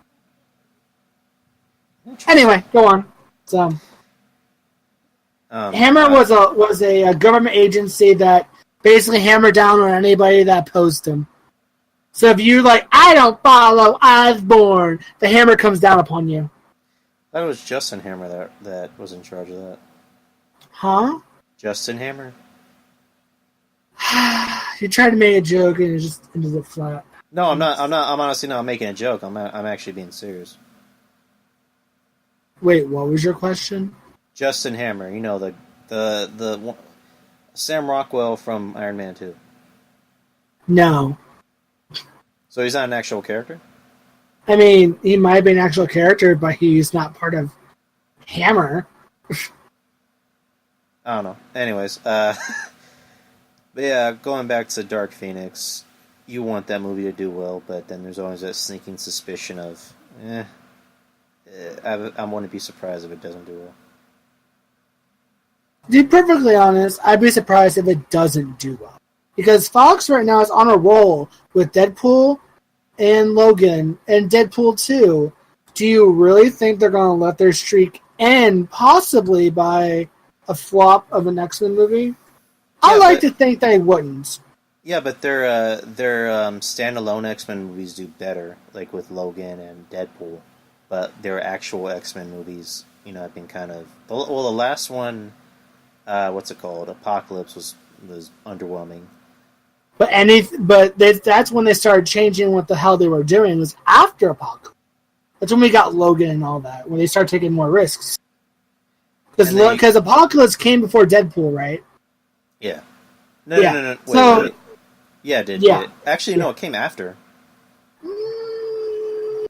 Anyway, go on. So, Hammer was a government agency that basically hammered down on anybody that opposed him. So if you're like, I don't follow Osborn, the hammer comes down upon you. I thought it was Justin Hammer that was in charge of that. Huh? Justin Hammer? You tried to make a joke and it just ended up flat. No, I'm not. I'm honestly not making a joke. I'm actually being serious. Wait, what was your question? Justin Hammer, you know the Sam Rockwell from Iron Man 2. No. So he's not an actual character? I mean, he might be an actual character, but he's not part of Hammer. I don't know. Anyways, but yeah, going back to Dark Phoenix, you want that movie to do well, but then there's always that sneaking suspicion of, I wouldn't be surprised if it doesn't do well. To be perfectly honest, I'd be surprised if it doesn't do well. Because Fox right now is on a roll with Deadpool and Logan and Deadpool 2. Do you really think they're going to let their streak end possibly by a flop of an X-Men movie? Yeah, I like to think they wouldn't. Yeah, but their standalone X-Men movies do better, like with Logan and Deadpool. But their actual X-Men movies, have been kind of... Well, the last one, what's it called? Apocalypse was underwhelming. But that's when they started changing what the hell they were doing. It was after Apocalypse. That's when we got Logan and all that, when they started taking more risks. Because Apocalypse came before Deadpool, right? Yeah. No. Wait. Yeah, it did. Yeah. Actually, no, it came after.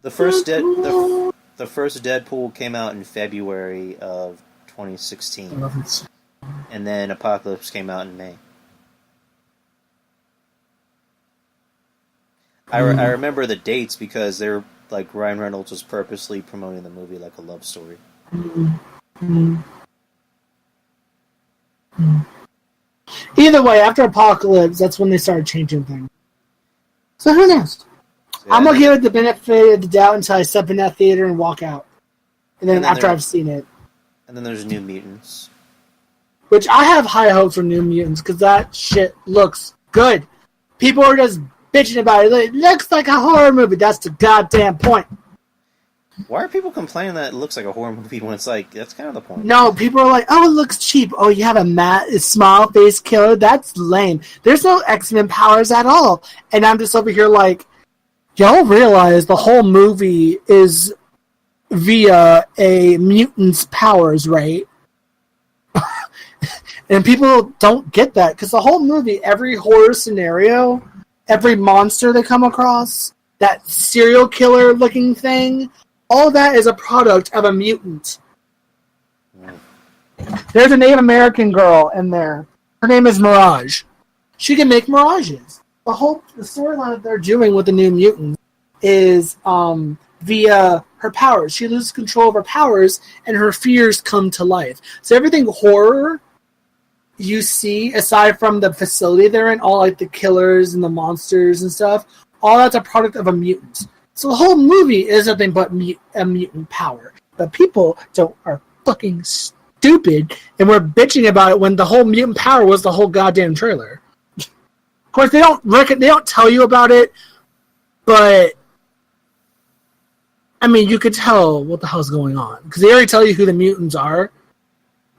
The first Deadpool came out in February of 2016. And then Apocalypse came out in May. I remember the dates because they're like Ryan Reynolds was purposely promoting the movie like a love story. Either way, after Apocalypse, that's when they started changing things. So who knows? Yeah, I'm gonna give it the benefit of the doubt until I step in that theater and walk out, and then after I've seen it. And then there's New Mutants, which I have high hopes for New Mutants because that shit looks good. People are just bitching about it. It looks like a horror movie. That's the goddamn point. Why are people complaining that it looks like a horror movie when it's like, that's kind of the point? No, people are like, oh, it looks cheap. Oh, you have a small face killer? That's lame. There's no X-Men powers at all. And I'm just over here like, y'all realize the whole movie is via a mutant's powers, right? And people don't get that because the whole movie, every horror scenario, every monster they come across, that serial killer looking thing, all that is a product of a mutant. There's a Native American girl in there. Her name is Mirage. She can make mirages. The storyline that they're doing with the New Mutant is via her powers. She loses control of her powers, and her fears come to life. So everything horror you see, aside from the facility they're in, all like the killers and the monsters and stuff, all that's a product of a mutant. So the whole movie is nothing but a mutant power. But people are fucking stupid, and we're bitching about it when the whole mutant power was the whole goddamn trailer. Of course, they don't tell you about it, but I mean, you could tell what the hell's going on because they already tell you who the mutants are.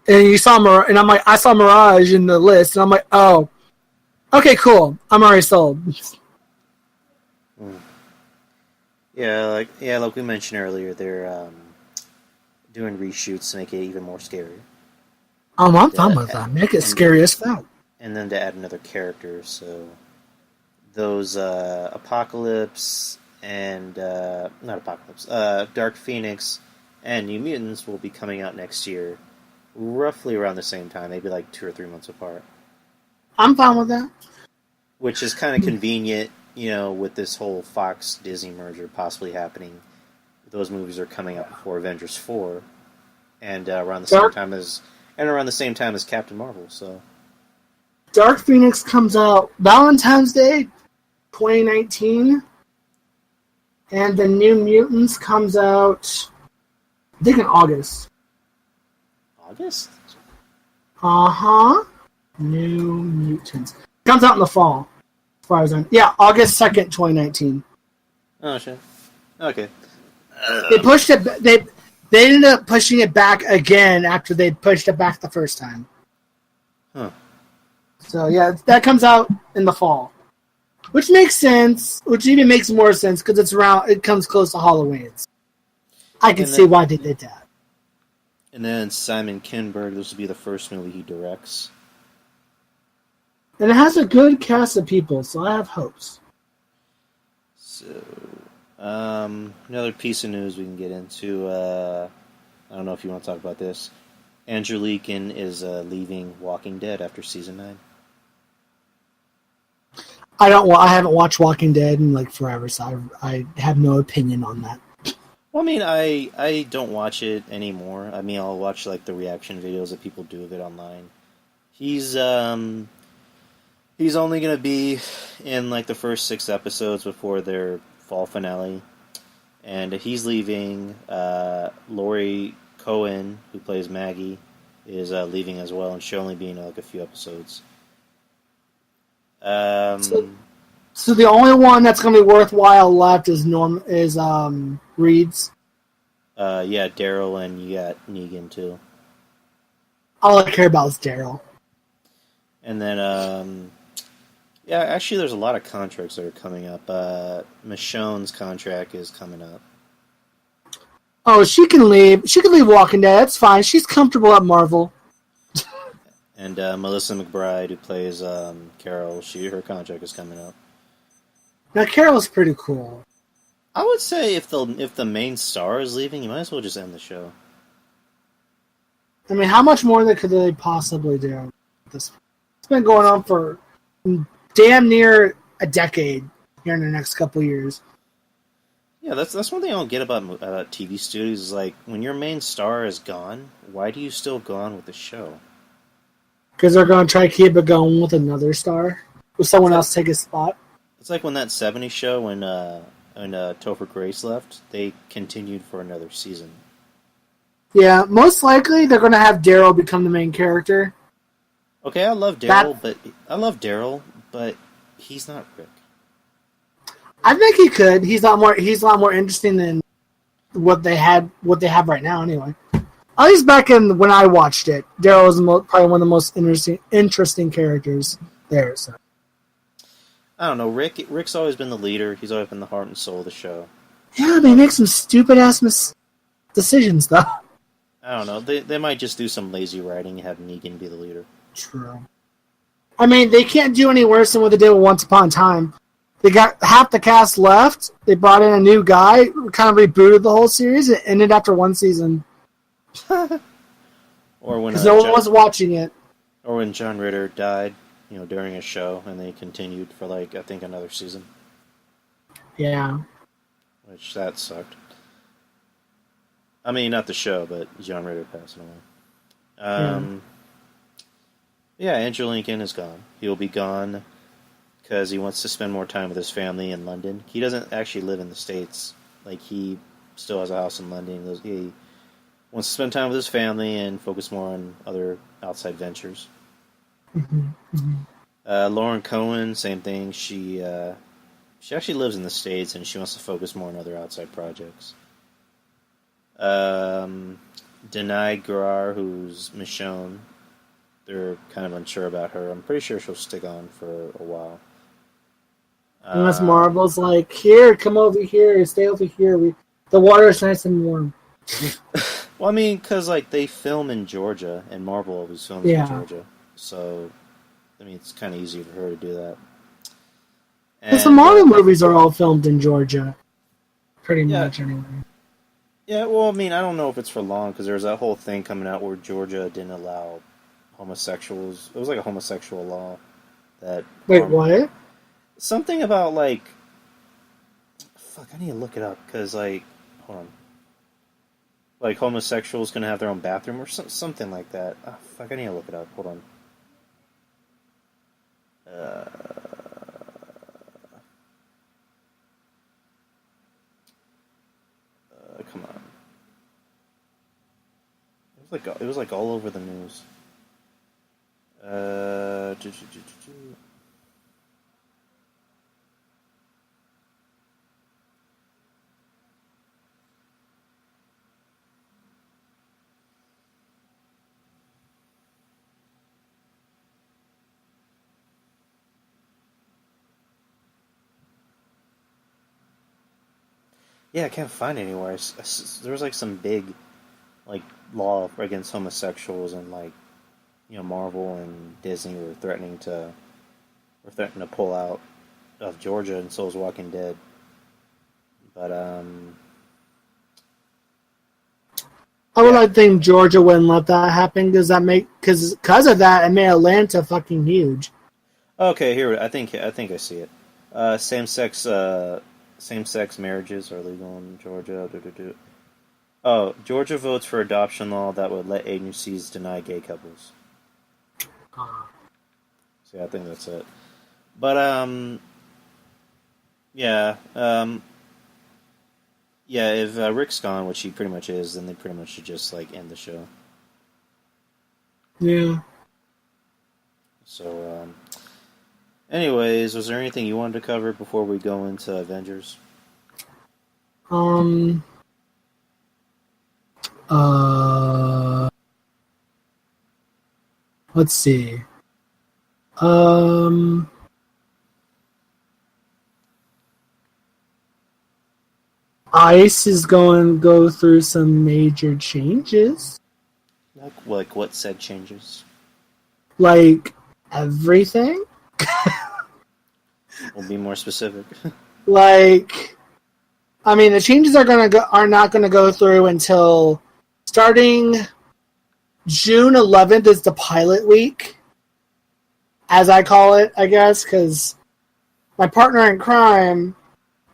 And you saw and I'm like, I saw Mirage in the list, and I'm like, oh, okay, cool. I'm already sold. Yeah, like we mentioned earlier, they're doing reshoots to make it even more scary. I'm fine with that. Make it scary as fuck. And then to add another character, so those Apocalypse and not Apocalypse, Dark Phoenix and New Mutants will be coming out next year. Roughly around the same time, maybe like 2 or 3 months apart. I'm fine with that. Which is kind of convenient, with this whole Fox-Disney merger possibly happening. Those movies are coming out before Avengers 4, and around the same time as Captain Marvel. So, Dark Phoenix comes out Valentine's Day, 2019, and the New Mutants comes out, I think, in August. August? New Mutants. Comes out in the fall. As far as August 2nd, 2019. Oh, shit. Okay. They pushed it, they ended up pushing it back again after they pushed it back the first time. Huh. So, yeah, that comes out in the fall. Which makes sense, which even makes more sense because it comes close to Halloween. I can see why they did that. And then Simon Kinberg, this will be the first movie he directs. And it has a good cast of people, so I have hopes. So, another piece of news we can get into. I don't know if you want to talk about this. Andrew Lincoln is leaving Walking Dead after season 9. I haven't watched Walking Dead in like forever, so I have no opinion on that. Well, I mean, I don't watch it anymore. I mean, I'll watch like the reaction videos that people do of it online. He's only gonna be in like the first 6 episodes before their fall finale, and he's leaving. Laurie Cohen, who plays Maggie, is leaving as well, and she'll only be in like a few episodes. So the only one that's going to be worthwhile left is Reed's. Yeah, Daryl, and you got Negan too. All I care about is Daryl. And then, yeah, actually, there's a lot of contracts that are coming up. Michonne's contract is coming up. Oh, she can leave. She can leave Walking Dead. That's fine. She's comfortable at Marvel. And Melissa McBride, who plays Carol, her contract is coming up. Now, Carol's pretty cool. I would say if the main star is leaving, you might as well just end the show. I mean, how much more could they possibly do? It's been going on for damn near a decade here in the next couple of years. Yeah, that's one thing I don't get about TV studios is like when your main star is gone, why do you still go on with the show? Because they're going to try to keep it going with another star, with someone else take his spot. It's like when that 70s show when Topher Grace left, they continued for another season. Yeah, most likely they're going to have Daryl become the main character. Okay, I love Daryl, but he's not Rick. I think he could. He's a lot more interesting than what they have right now. Anyway, at least back in when I watched it, Daryl was probably one of the most interesting characters there. So I don't know. Rick's always been the leader. He's always been the heart and soul of the show. yeah, they make some stupid ass decisions though. I don't know. They might just do some lazy writing and have Negan be the leader. True. I mean, they can't do any worse than what they did with Once Upon a Time. They got half the cast left. They brought in a new guy, kind of rebooted the whole series. It ended after one season. Or when Because no one was watching it. Or when John Ritter died, during a show, and they continued for I think another season. Yeah. Which that sucked. I mean, not the show, but John Ritter passing away. Yeah, Andrew Lincoln is gone. He'll be gone because he wants to spend more time with his family in London. He doesn't actually live in the States. He still has a house in London. He wants to spend time with his family and focus more on other outside ventures. Lauren Cohen, same thing. She actually lives in the States and she wants to focus more on other outside projects. Denai Guerrar, who's Michonne, they're kind of unsure about her. I'm pretty sure she'll stick on for a while. Unless Marvel's like, here, come over here, stay over here. The water's nice and warm. Well, I mean, because they film in Georgia, and Marvel always films in Georgia, so I mean, it's kind of easy for her to do that. Because the Marvel movies are all filmed in Georgia, pretty much anyway. Yeah, well, I mean, I don't know if it's for long, because there was that whole thing coming out where Georgia didn't allow homosexuals. It was like a homosexual law that... Wait, what? Something about, fuck, I need to look it up, because, hold on. Homosexuals can have their own bathroom, or something like that. Oh, fuck, I need to look it up. Hold on. Come on. It was all over the news. Yeah, I can't find it anywhere. There was some big, law against homosexuals, and Marvel and Disney were threatening to pull out of Georgia, and so was Walking Dead. But I would think Georgia wouldn't let that happen because of that it made Atlanta fucking huge. Okay, here I think I see it. Same-sex marriages are legal in Georgia. Oh, Georgia votes for adoption law that would let agencies deny gay couples. So yeah, I think that's it. But if Rick's gone, which he pretty much is, then they pretty much should just end the show. Yeah. So anyways, was there anything you wanted to cover before we go into Avengers? Let's see. ICE is going to go through some major changes. Like what said changes? Everything. We'll be more specific. The changes are not going to go through until starting June 11th is the pilot week, as I call it, I guess, because my partner in crime,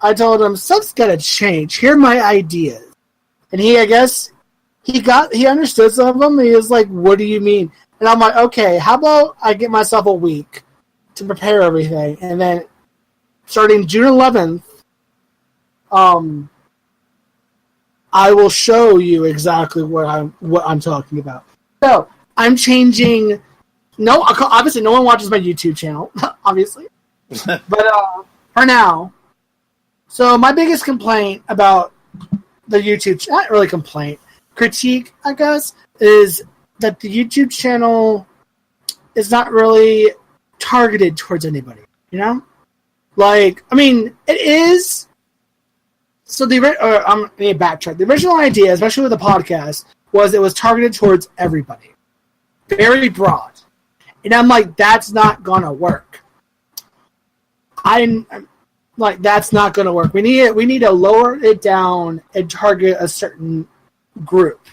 I told him, stuff's got to change. Here are my ideas. And he understood some of them. He was like, what do you mean? And I'm like, okay, how about I get myself a week to prepare everything, and then starting June 11th, I will show you exactly what I'm talking about. So I'm changing. No, obviously, no one watches my YouTube channel, obviously. But for now, So my biggest complaint about the YouTube, not really complaint, critique, I guess, is that the YouTube channel is not really targeted towards anybody, you know? Like, I mean, it is. So I'm going to backtrack. The original idea, especially with the podcast, was it was targeted towards everybody. Very broad. And I'm like, that's not going to work. I'm like, that's not going to work. We need to lower it down and target a certain group.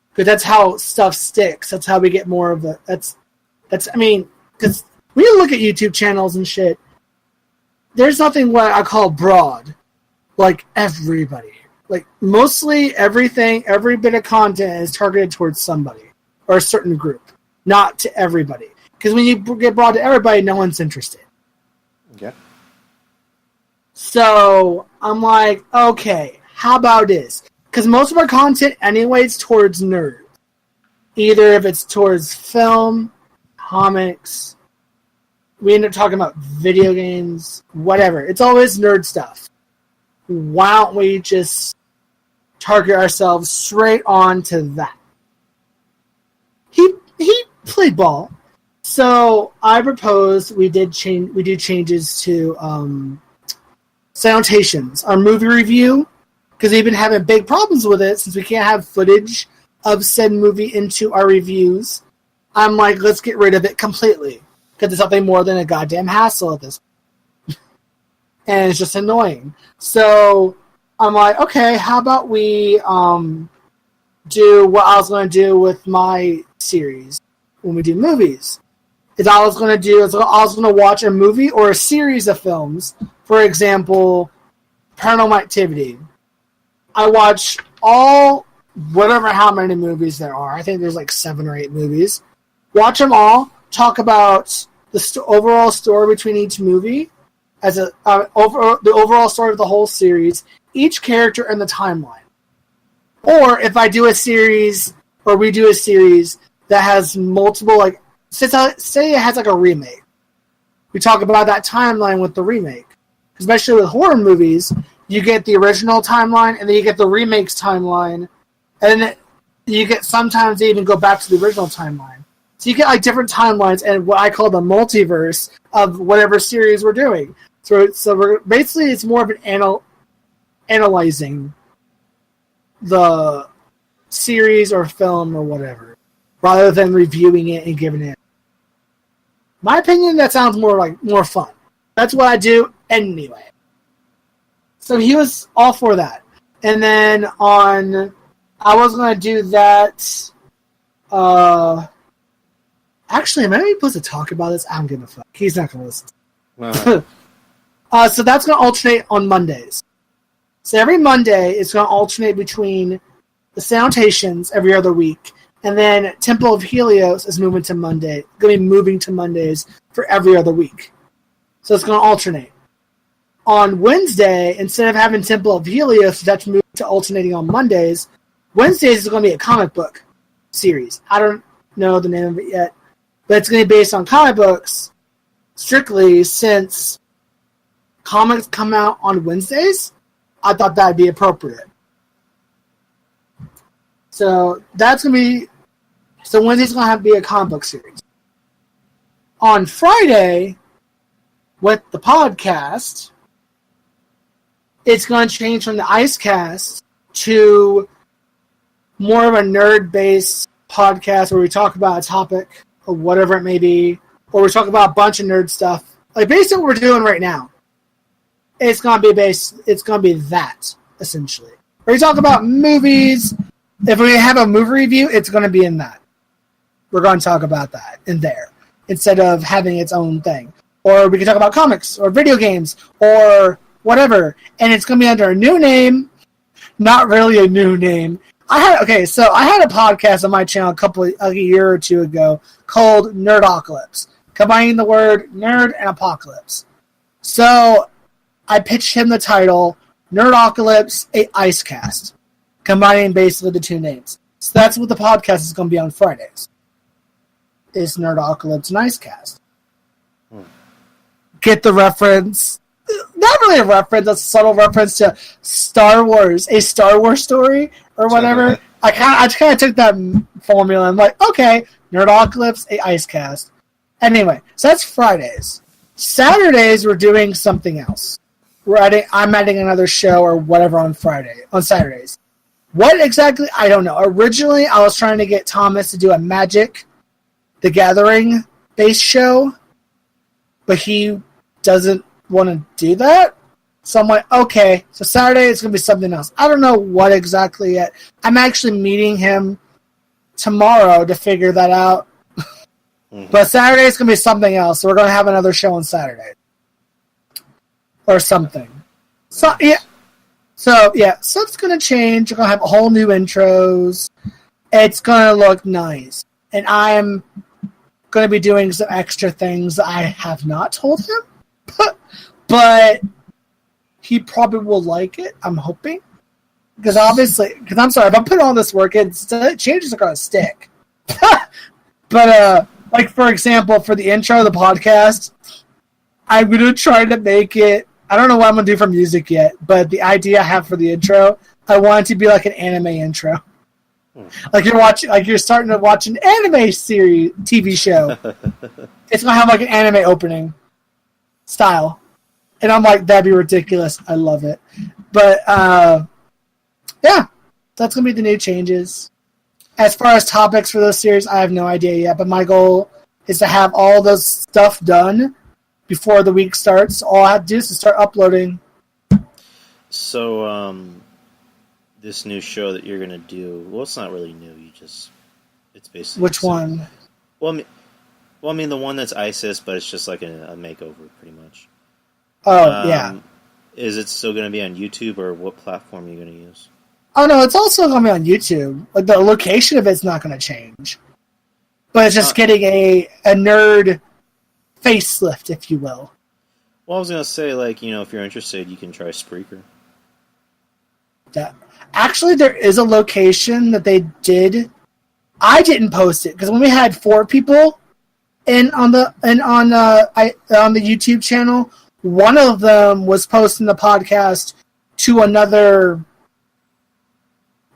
Because that's how stuff sticks. That's how we get more of the... I mean, because when you look at YouTube channels and shit, there's nothing what I call broad. Like, everybody. Like, mostly everything, every bit of content is targeted towards somebody. Or a certain group. Not to everybody. Because when you get broad to everybody, no one's interested. Okay. So, I'm like, okay, how about this? Because most of our content anyway is towards nerds. Either if it's towards film, comics, we end up talking about video games, whatever. It's always nerd stuff. Why don't we just target ourselves straight on to that? He played ball. So I proposed we do changes to Salutations, our movie review, because we've been having big problems with it since we can't have footage of said movie into our reviews. I'm like, let's get rid of it completely, because it's something more than a goddamn hassle at this point. And it's just annoying. So I'm like, okay, how about we do what I was going to do with my series when we do movies. I was going to watch a movie or a series of films. For example, Paranormal Activity. I watch all, whatever how many movies there are. I think there's like 7 or 8 movies. Watch them all. Talk about the overall story between each movie, as the overall story of the whole series, each character and the timeline. Or if I do a series, or we do a series that has multiple, like, say it has like a remake. We talk about that timeline with the remake. Especially with horror movies, you get the original timeline, and then you get the remake's timeline, and then you get sometimes they even go back to the original timeline. So you get like different timelines and what I call the multiverse of whatever series we're doing. So we're basically, it's more of an analyzing the series or film or whatever, rather than reviewing it and giving it. My opinion, that sounds more fun. That's what I do anyway. So he was all for that. And then I was going to do that. Actually, am I supposed to talk about this? I don't give a fuck. He's not going to listen. Wow. So that's going to alternate on Mondays. So every Monday, it's going to alternate between the Salutations every other week. And then Temple of Helios is moving to Monday. Going to be moving to Mondays for every other week. So it's going to alternate. On Wednesday, instead of having Temple of Helios, that's moved to alternating on Mondays. Wednesdays is going to be a comic book series. I don't know the name of it yet. But it's going to be based on comic books strictly, since comics come out on Wednesdays. I thought that would be appropriate. So that's going to be... So Wednesday's going to have to be a comic book series. On Friday, with the podcast, it's going to change from the Icecast to more of a nerd-based podcast where we talk about a topic or whatever it may be, or we talk about a bunch of nerd stuff. Like basically what we're doing right now. It's going to be that, essentially. Where we talk about movies. If we have a movie review, it's going to be in that. We're going to talk about that in there, instead of having its own thing. Or we can talk about comics, or video games, or whatever. And it's going to be under a new name. Not really a new name. I had a podcast on my channel a year or two ago called Nerdocalypse, combining the word nerd and apocalypse. So I pitched him the title Nerdocalypse, a Icecast, combining basically the two names. So that's what the podcast is going to be on Fridays. Is Nerdocalypse and Icecast. Get the reference? not really a reference, a subtle reference to Star Wars, a Star Wars story or whatever. I kind of took that formula and like, okay, Nerdocalypse, a Icecast. Anyway, so that's Fridays. Saturdays we're doing something else. I'm adding another show or whatever on Saturdays. What exactly? I don't know. Originally, I was trying to get Thomas to do a Magic the Gathering based show, but he doesn't want to do that. So I'm like, okay, so Saturday it's going to be something else. I don't know what exactly yet. I'm actually meeting him tomorrow to figure that out. Mm-hmm. But Saturday it's going to be something else. So we're going to have another show on Saturday. Or something. So, yeah. So it's going to change. We're going to have a whole new intros. It's going to look nice. And I'm going to be doing some extra things I have not told him. But he probably will like it, I'm hoping. Because I'm sorry, if I'm putting all this work in, changes are going to stick. But, like, for example, for the intro of the podcast, I'm going to try to make it, I don't know what I'm going to do for music yet, but the idea I have for the intro, I want it to be like an anime intro. Like you're starting to watch an anime series, TV show. It's going to have like an anime opening style. And I'm like, that'd be ridiculous. I love it. But, yeah, that's going to be the new changes. As far as topics for those series, I have no idea yet. But my goal is to have all those stuff done before the week starts. All I have to do is to start uploading. So, this new show that you're going to do, well, it's not really new. It's basically... Which one? Well, I mean, the one that's ISIS, but it's just like a makeover, pretty much. Oh, yeah. Is it still going to be on YouTube, or what platform are you going to use? Oh, no, it's also going to be on YouTube. Like, the location of it's not going to change. But it's just getting a nerd facelift, if you will. Well, I was going to say, like, if you're interested, you can try Spreaker. Actually, there is a location that they did. I didn't post it, because when we had 4 people on the YouTube channel, one of them was posting the podcast to another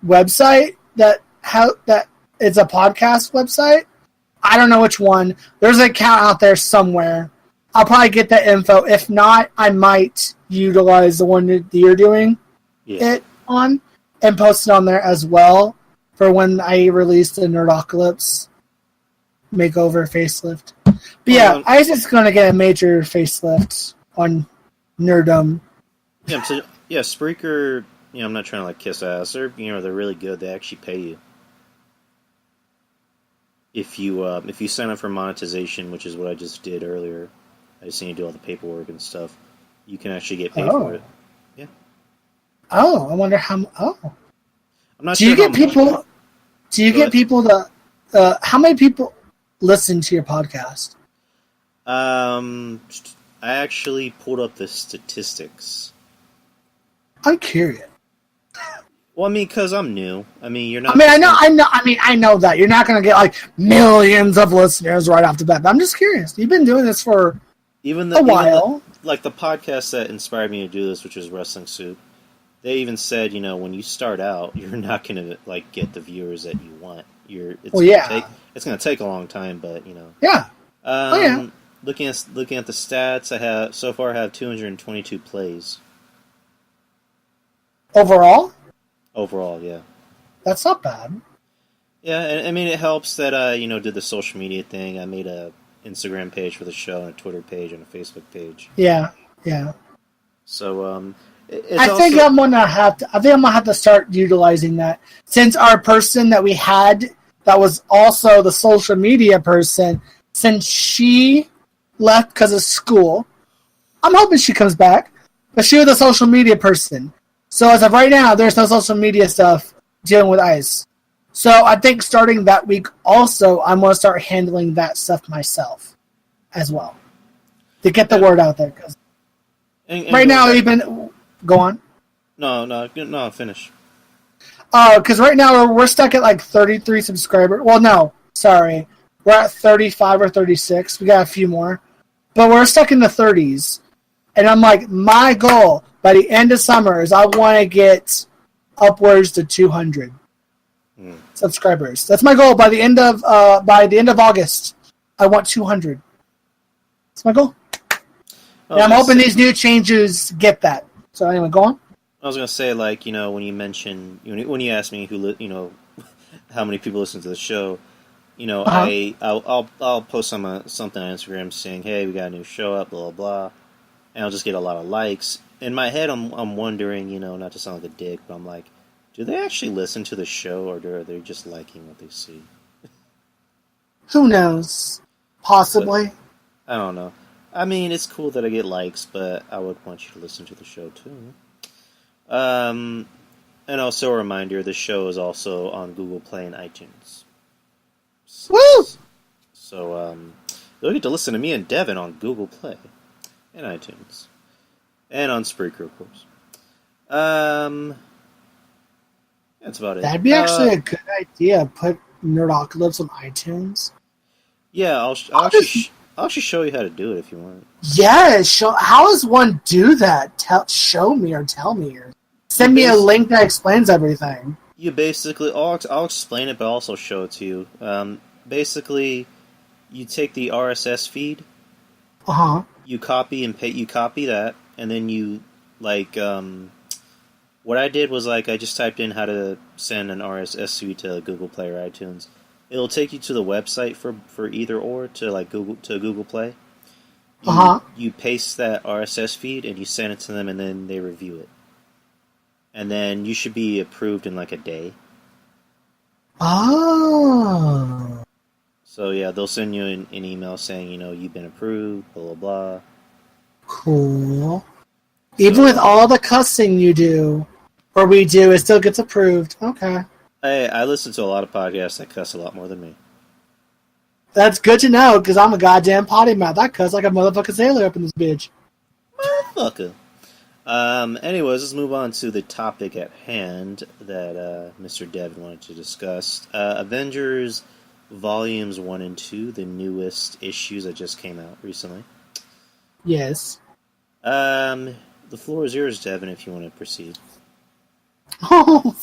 website that it's a podcast website. I don't know which one. There's an account out there somewhere. I'll probably get that info. If not, I might utilize the one that you're doing it on and post it on there as well for when I release the Nerdocalypse makeover facelift. But yeah, Isaac's going to get a major facelift on Nerdum. Yeah, so, Spreaker, I'm not trying to like kiss ass. They're really good. They actually pay you. If you sign up for monetization, which is what I just did earlier, I just need to do all the paperwork and stuff. You can actually get paid for it. Yeah. Oh, I wonder how. Oh. I'm not do sure you get people? Do you get people to? How many people listen to your podcast? I actually pulled up the statistics. I'm curious. Well, I mean, because I'm new. I mean, you're not. I know that you're not going to get like millions of listeners right off the bat. But I'm just curious. You've been doing this for a while. Like the podcast that inspired me to do this, which was Wrestling Soup. They even said, when you start out, you're not going to like get the viewers that you want. It's going to take a long time, but Yeah. Looking at the stats, I have 222 plays. Overall, yeah. That's not bad. Yeah, and I mean, it helps that did the social media thing. I made a Instagram page for the show, and a Twitter page, and a Facebook page. Yeah. So, I think I'm gonna have to start utilizing that, since our person that we had that was also the social media person, since she left because of school. I'm hoping she comes back, but she was a social media person. So as of right now, there's no social media stuff dealing with ICE. So I think starting that week also, I'm going to start handling that stuff myself as well to get the word out there. Cause right now, go on. No, finish. Because right now we're stuck at like 33 subscribers. Well, no, sorry. We're at 35 or 36. We got a few more. But we're stuck in the 30s. And I'm like, my goal by the end of summer is I want to get upwards to 200 subscribers. That's my goal by the end of August. I want 200. That's my goal. And I'm hoping these new changes get that. So anyway, go on. I was gonna say, like, you know, when you mention when you ask me how many people listen to the show, you know, I'll post something on Instagram saying, hey, we got a new show up, blah blah blah, and I'll just get a lot of likes. In my head, I'm wondering, you know, not to sound like a dick, but I'm like, do they actually listen to the show, or are they just liking what they see? Who knows? Possibly. But, I don't know. I mean, it's cool that I get likes, but I would want you to listen to the show too. And also a reminder, the show is also on Google Play and iTunes. Woo! So, you'll get to listen to me and Devin on Google Play and iTunes. And on Spreaker, of course. That's about it. That'd be actually a good idea. Put Nerdocalypse on iTunes. Yeah, I'll actually show you how to do it if you want. Yeah, how does one do that? Show me or tell me. Or send me a link that explains everything. You basically, I'll explain it, but also show it to you. Basically, you take the RSS feed. You copy and paste. You copy that, and then you what I did was I just typed in how to send an RSS feed to Google Play or iTunes. It'll take you to the website for either or to Google Play. You paste that RSS feed and you send it to them, and then they review it. And then you should be approved in like a day. Oh. So yeah, they'll send you an email saying, you've been approved, blah blah blah. Cool. Even with all the cussing you do, or we do, it still gets approved. Okay. Hey, I listen to a lot of podcasts that cuss a lot more than me. That's good to know, because I'm a goddamn potty mouth. I cuss like a motherfucking sailor up in this bitch. Motherfucker. Anyways, let's move on to the topic at hand that Mr. Devin wanted to discuss. Avengers Volumes 1 and 2, the newest issues that just came out recently. Yes. The floor is yours, Devin, if you want to proceed. Oh,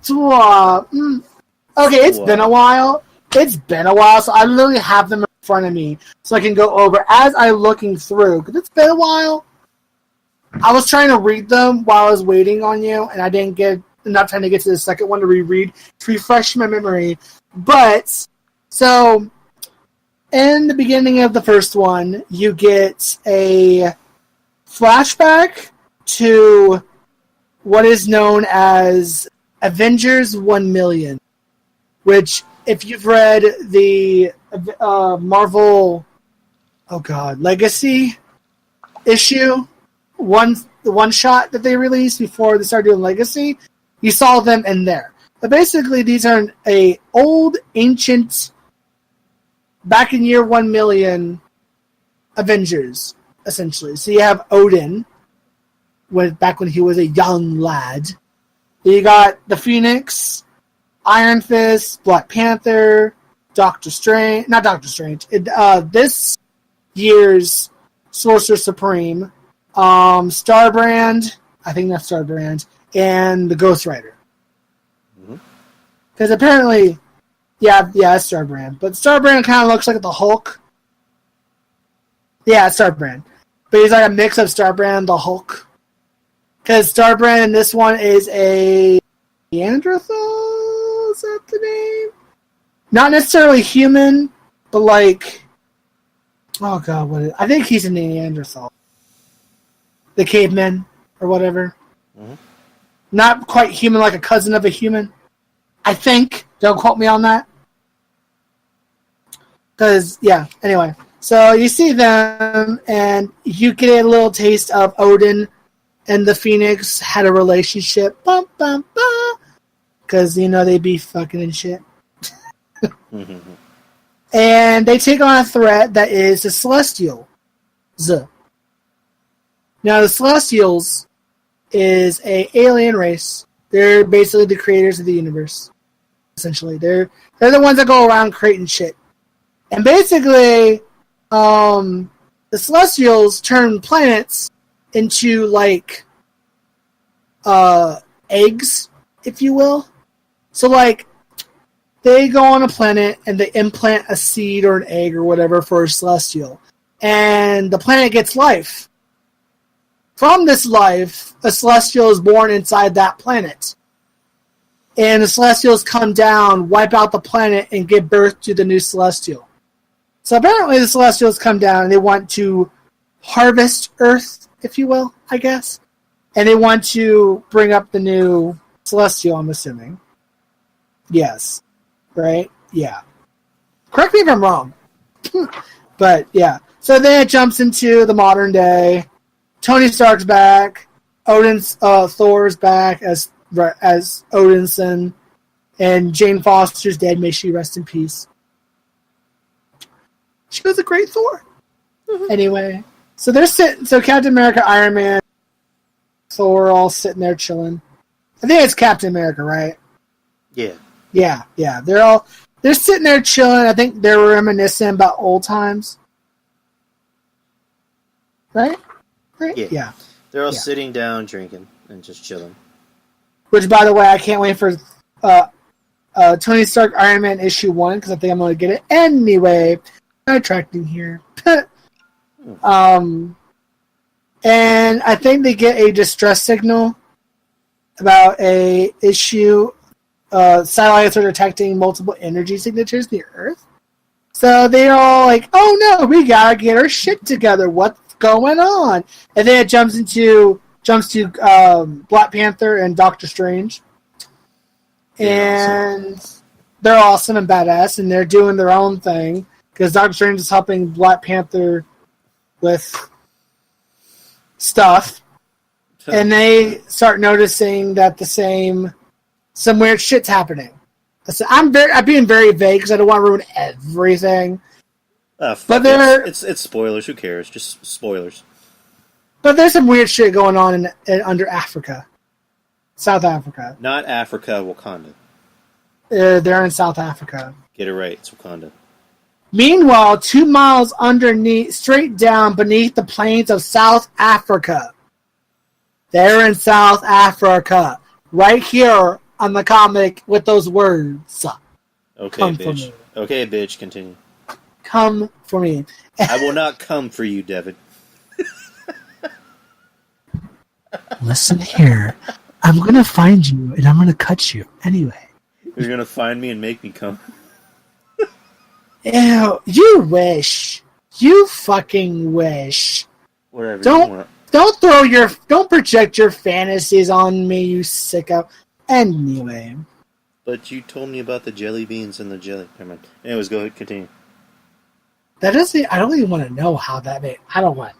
swap. Okay, it's been a while. So I literally have them in front of me so I can go over as I'm looking through. Because it's been a while. I was trying to read them while I was waiting on you, and I didn't get enough time to get to the second one to reread to refresh my memory. But, so, in the beginning of the first one, you get a flashback to what is known as Avengers 1 Million, which, if you've read the Marvel, Legacy issue, the one shot that they released before they started doing Legacy, you saw them in there. But basically, these are a old, ancient, back in year 1 million Avengers, essentially. So you have Odin, back when he was a young lad. You got the Phoenix, Iron Fist, Black Panther, this year's Sorcerer Supreme, Starbrand, I think that's Starbrand, and the Ghost Rider. Because apparently, yeah, it's Starbrand. But Starbrand kind of looks like the Hulk. Yeah, it's Starbrand. But he's like a mix of Starbrand and the Hulk. Because Starbrand in this one is a Neanderthal? Is that the name? Not necessarily human, but like... Oh god, what is it? I think he's a Neanderthal. The caveman, or whatever. Not quite human, like a cousin of a human. I think. Don't quote me on that. Because, yeah, anyway. So you see them, and you get a little taste of Odin and the Phoenix had a relationship. Because, they be fucking and shit. And they take on a threat that is the Celestials. Now, the Celestials is a alien race. They're basically the creators of the universe. Essentially, they're the ones that go around creating shit. And basically, the Celestials turn planets into like eggs, if you will. So like they go on a planet and they implant a seed or an egg or whatever for a celestial, and the planet gets life. From this life, a celestial is born inside that planet. And the celestials come down, wipe out the planet, and give birth to the new celestial. So apparently the celestials come down and they want to harvest Earth, if you will, I guess. And they want to bring up the new celestial, I'm assuming. Yes. Right? Yeah. Correct me if I'm wrong. But, yeah. So then it jumps into the modern day. Tony Stark's back. Thor's back as Odinson. And Jane Foster's dead. May she rest in peace. She was a great Thor. Mm-hmm. Anyway. So they're sitting. So Captain America, Iron Man, Thor all sitting there chilling. I think it's Captain America, right? Yeah. Yeah. They're sitting there chilling. I think they're reminiscing about old times. Right? Yeah. They're all sitting down, drinking, and just chilling. Which, by the way, I can't wait for Tony Stark Iron Man issue 1, because I think I'm going to get it anyway. Sidetracking here. And I think they get a distress signal about a issue. Satellites are detecting multiple energy signatures in the Earth. So they're all like, oh no, we gotta get our shit together. What's going on? And then it jumps to Black Panther and Doctor Strange. And they're awesome and badass, and they're doing their own thing. Because Doctor Strange is helping Black Panther with stuff. And they start noticing that some weird shit's happening. I'm being very vague because I don't want to ruin everything. But it's spoilers. Who cares? Just spoilers. But there's some weird shit going on under Africa, South Africa. Not Africa, Wakanda. They're in South Africa. Get it right. It's Wakanda. Meanwhile, 2 miles straight down beneath the plains of South Africa. They're in South Africa. Right here on the comic with those words. Okay, come bitch. For me. Okay, bitch, continue. Come for me. I will not come for you, Devin. Listen here. I'm going to find you and I'm going to cut you. Anyway. You're going to find me and make me come. Ew, you wish. You fucking wish. Whatever. Don't project your fantasies on me, you sicko. Anyway. But you told me about the jelly beans and the jelly. Never mind. Anyways, go ahead, continue. I don't even want to know how that made. I don't want.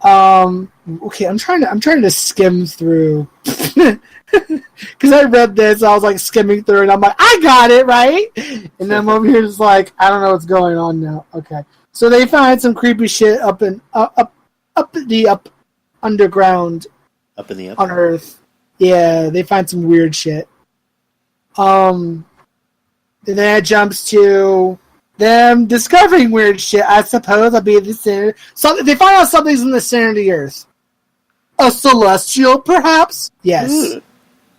Okay, I'm trying to skim through. Because I read this, I was like skimming through, and I'm like, I got it right. And then I'm over here just like, I don't know what's going on now. Okay, so they find some creepy shit up underground, up in the up on Earth. Yeah, they find some weird shit. And then it jumps to them discovering weird shit. I suppose I'll be at the center. So they find out something's in the center of the Earth. A celestial, perhaps? Yes. Ugh.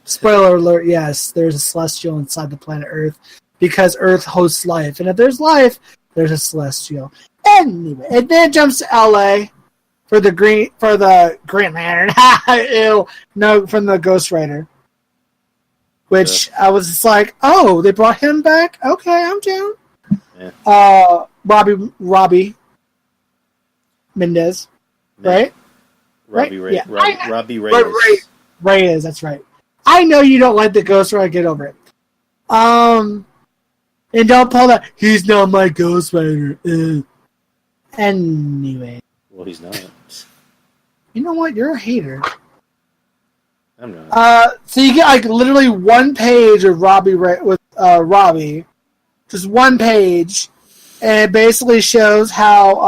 Spoiler alert, yes. There's a celestial inside the planet Earth. Because Earth hosts life. And if there's life, there's a celestial. Anyway, and then it jumps to LA for the Green Lantern. Ew. No, from the Ghost Rider. Which I was just like, oh, they brought him back? Okay, I'm down. Yeah. Robbie Mendez. No. Right? Robbie right? Ray. Yeah. Robbie Reyes. Reyes, that's right. I know you don't like the Ghost Rider. Get over it. And don't pull that. He's not my Ghost Rider. Anyway. Well, he's not. You know what? You're a hater. I'm not. So you get like literally one page of Robbie with Robbie, just one page, and it basically shows how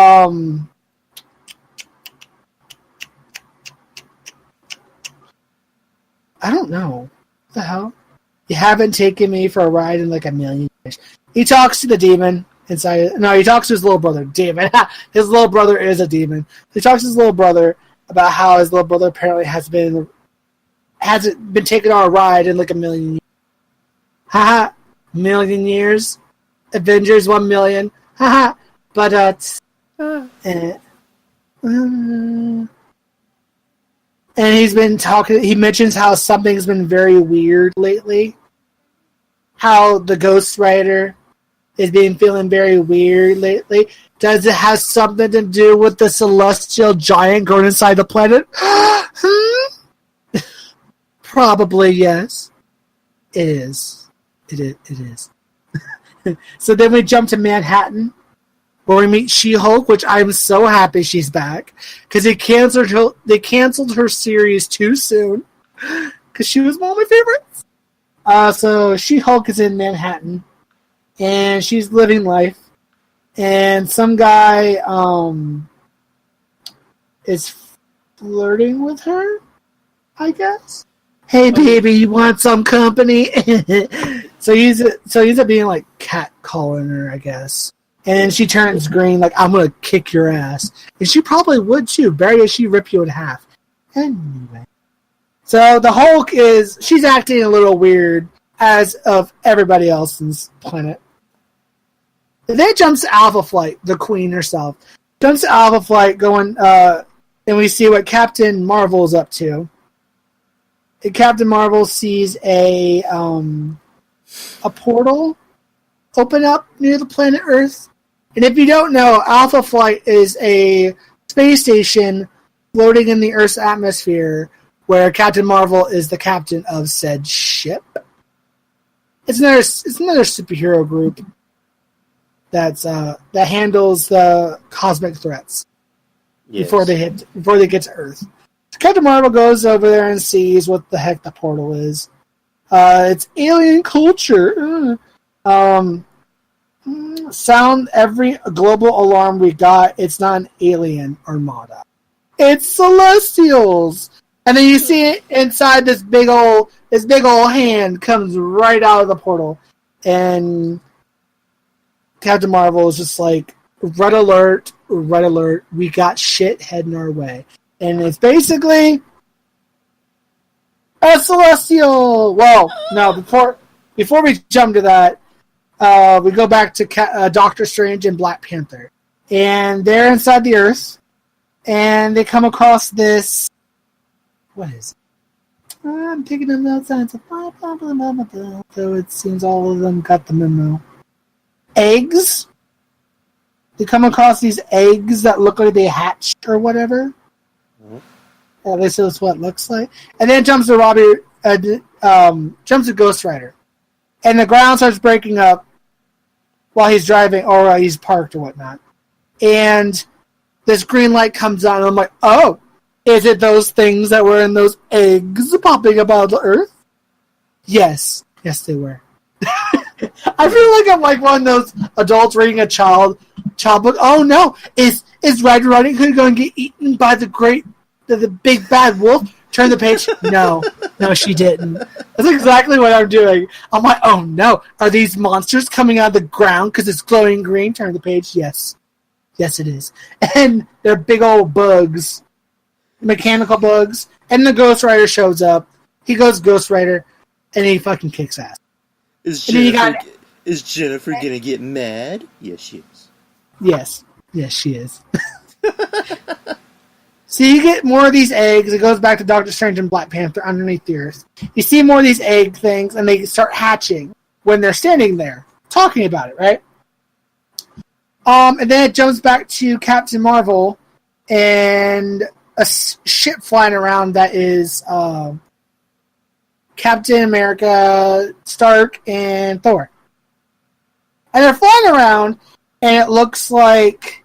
I don't know. What the hell? You haven't taken me for a ride in like a million years. He talks to the demon inside. No, he talks to his little brother, David. His little brother is a demon. He talks to his little brother about how his little brother apparently hasn't been taken on a ride in like a million years. Haha, million years. Avengers 1 million. Haha, but and he's been talking. He mentions how something's been very weird lately. How the Ghost Rider is feeling very weird lately. Does it have something to do with the celestial giant going inside the planet? Probably yes. It is. It is. So then we jump to Manhattan, where we meet She-Hulk, which I'm so happy she's back because they canceled her series too soon because she was one of my favorites. So She-Hulk is in Manhattan, and she's living life, and some guy is flirting with her, I guess. Hey, baby, you want some company? So he's up being like catcalling her, I guess. And she turns green, like, I'm going to kick your ass. And she probably would, too. Barry, she rip you in half. Anyway. So the Hulk she's acting a little weird, as of everybody else's planet. And then jumps to Alpha Flight, the queen herself. Jumps to Alpha Flight going, and we see what Captain Marvel is up to. And Captain Marvel sees a portal open up near the planet Earth. And if you don't know, Alpha Flight is a space station floating in the Earth's atmosphere where Captain Marvel is the captain of said ship. It's another superhero group that handles the cosmic threats before they get to Earth. So Captain Marvel goes over there and sees what the heck the portal is. It's alien culture. Sound every global alarm we got. It's not an alien armada. It's Celestials. And then you see it inside this big old hand comes right out of the portal. And Captain Marvel is just like, red alert, we got shit heading our way. And it's basically a Celestial. Well, no, before we jump to that, we go back to Doctor Strange and Black Panther. And they're inside the Earth. And they come across this... What is it? I'm taking them outside. So it seems all of them got the memo. Eggs. They come across these eggs that look like they hatched or whatever. At least that's what it looks like. And then jumps to Ghost Rider. And the ground starts breaking up while he's driving, or he's parked or whatnot. And this green light comes on, and I'm like, oh, is it those things that were in those eggs popping up out of the Earth? Yes. Yes, they were. I feel like I'm like one of those adults reading a child book. Oh no, is Riding Hood going to get eaten by the big bad wolf? Turn the page. No, she didn't. That's exactly what I'm doing. I'm like, oh no, are these monsters coming out of the ground because it's glowing green? Turn the page. Yes, it is. And they're big old bugs, mechanical bugs. And the Ghost Rider shows up. He goes Ghost Rider, and he fucking kicks ass. Is Jennifer gonna get mad? Yes, she is. Yes, she is. So you get more of these eggs. It goes back to Doctor Strange and Black Panther underneath the Earth. You see more of these egg things, and they start hatching when they're standing there talking about it, right? And then it jumps back to Captain Marvel and a ship flying around that is Captain America, Stark, and Thor. And they're flying around, and it looks like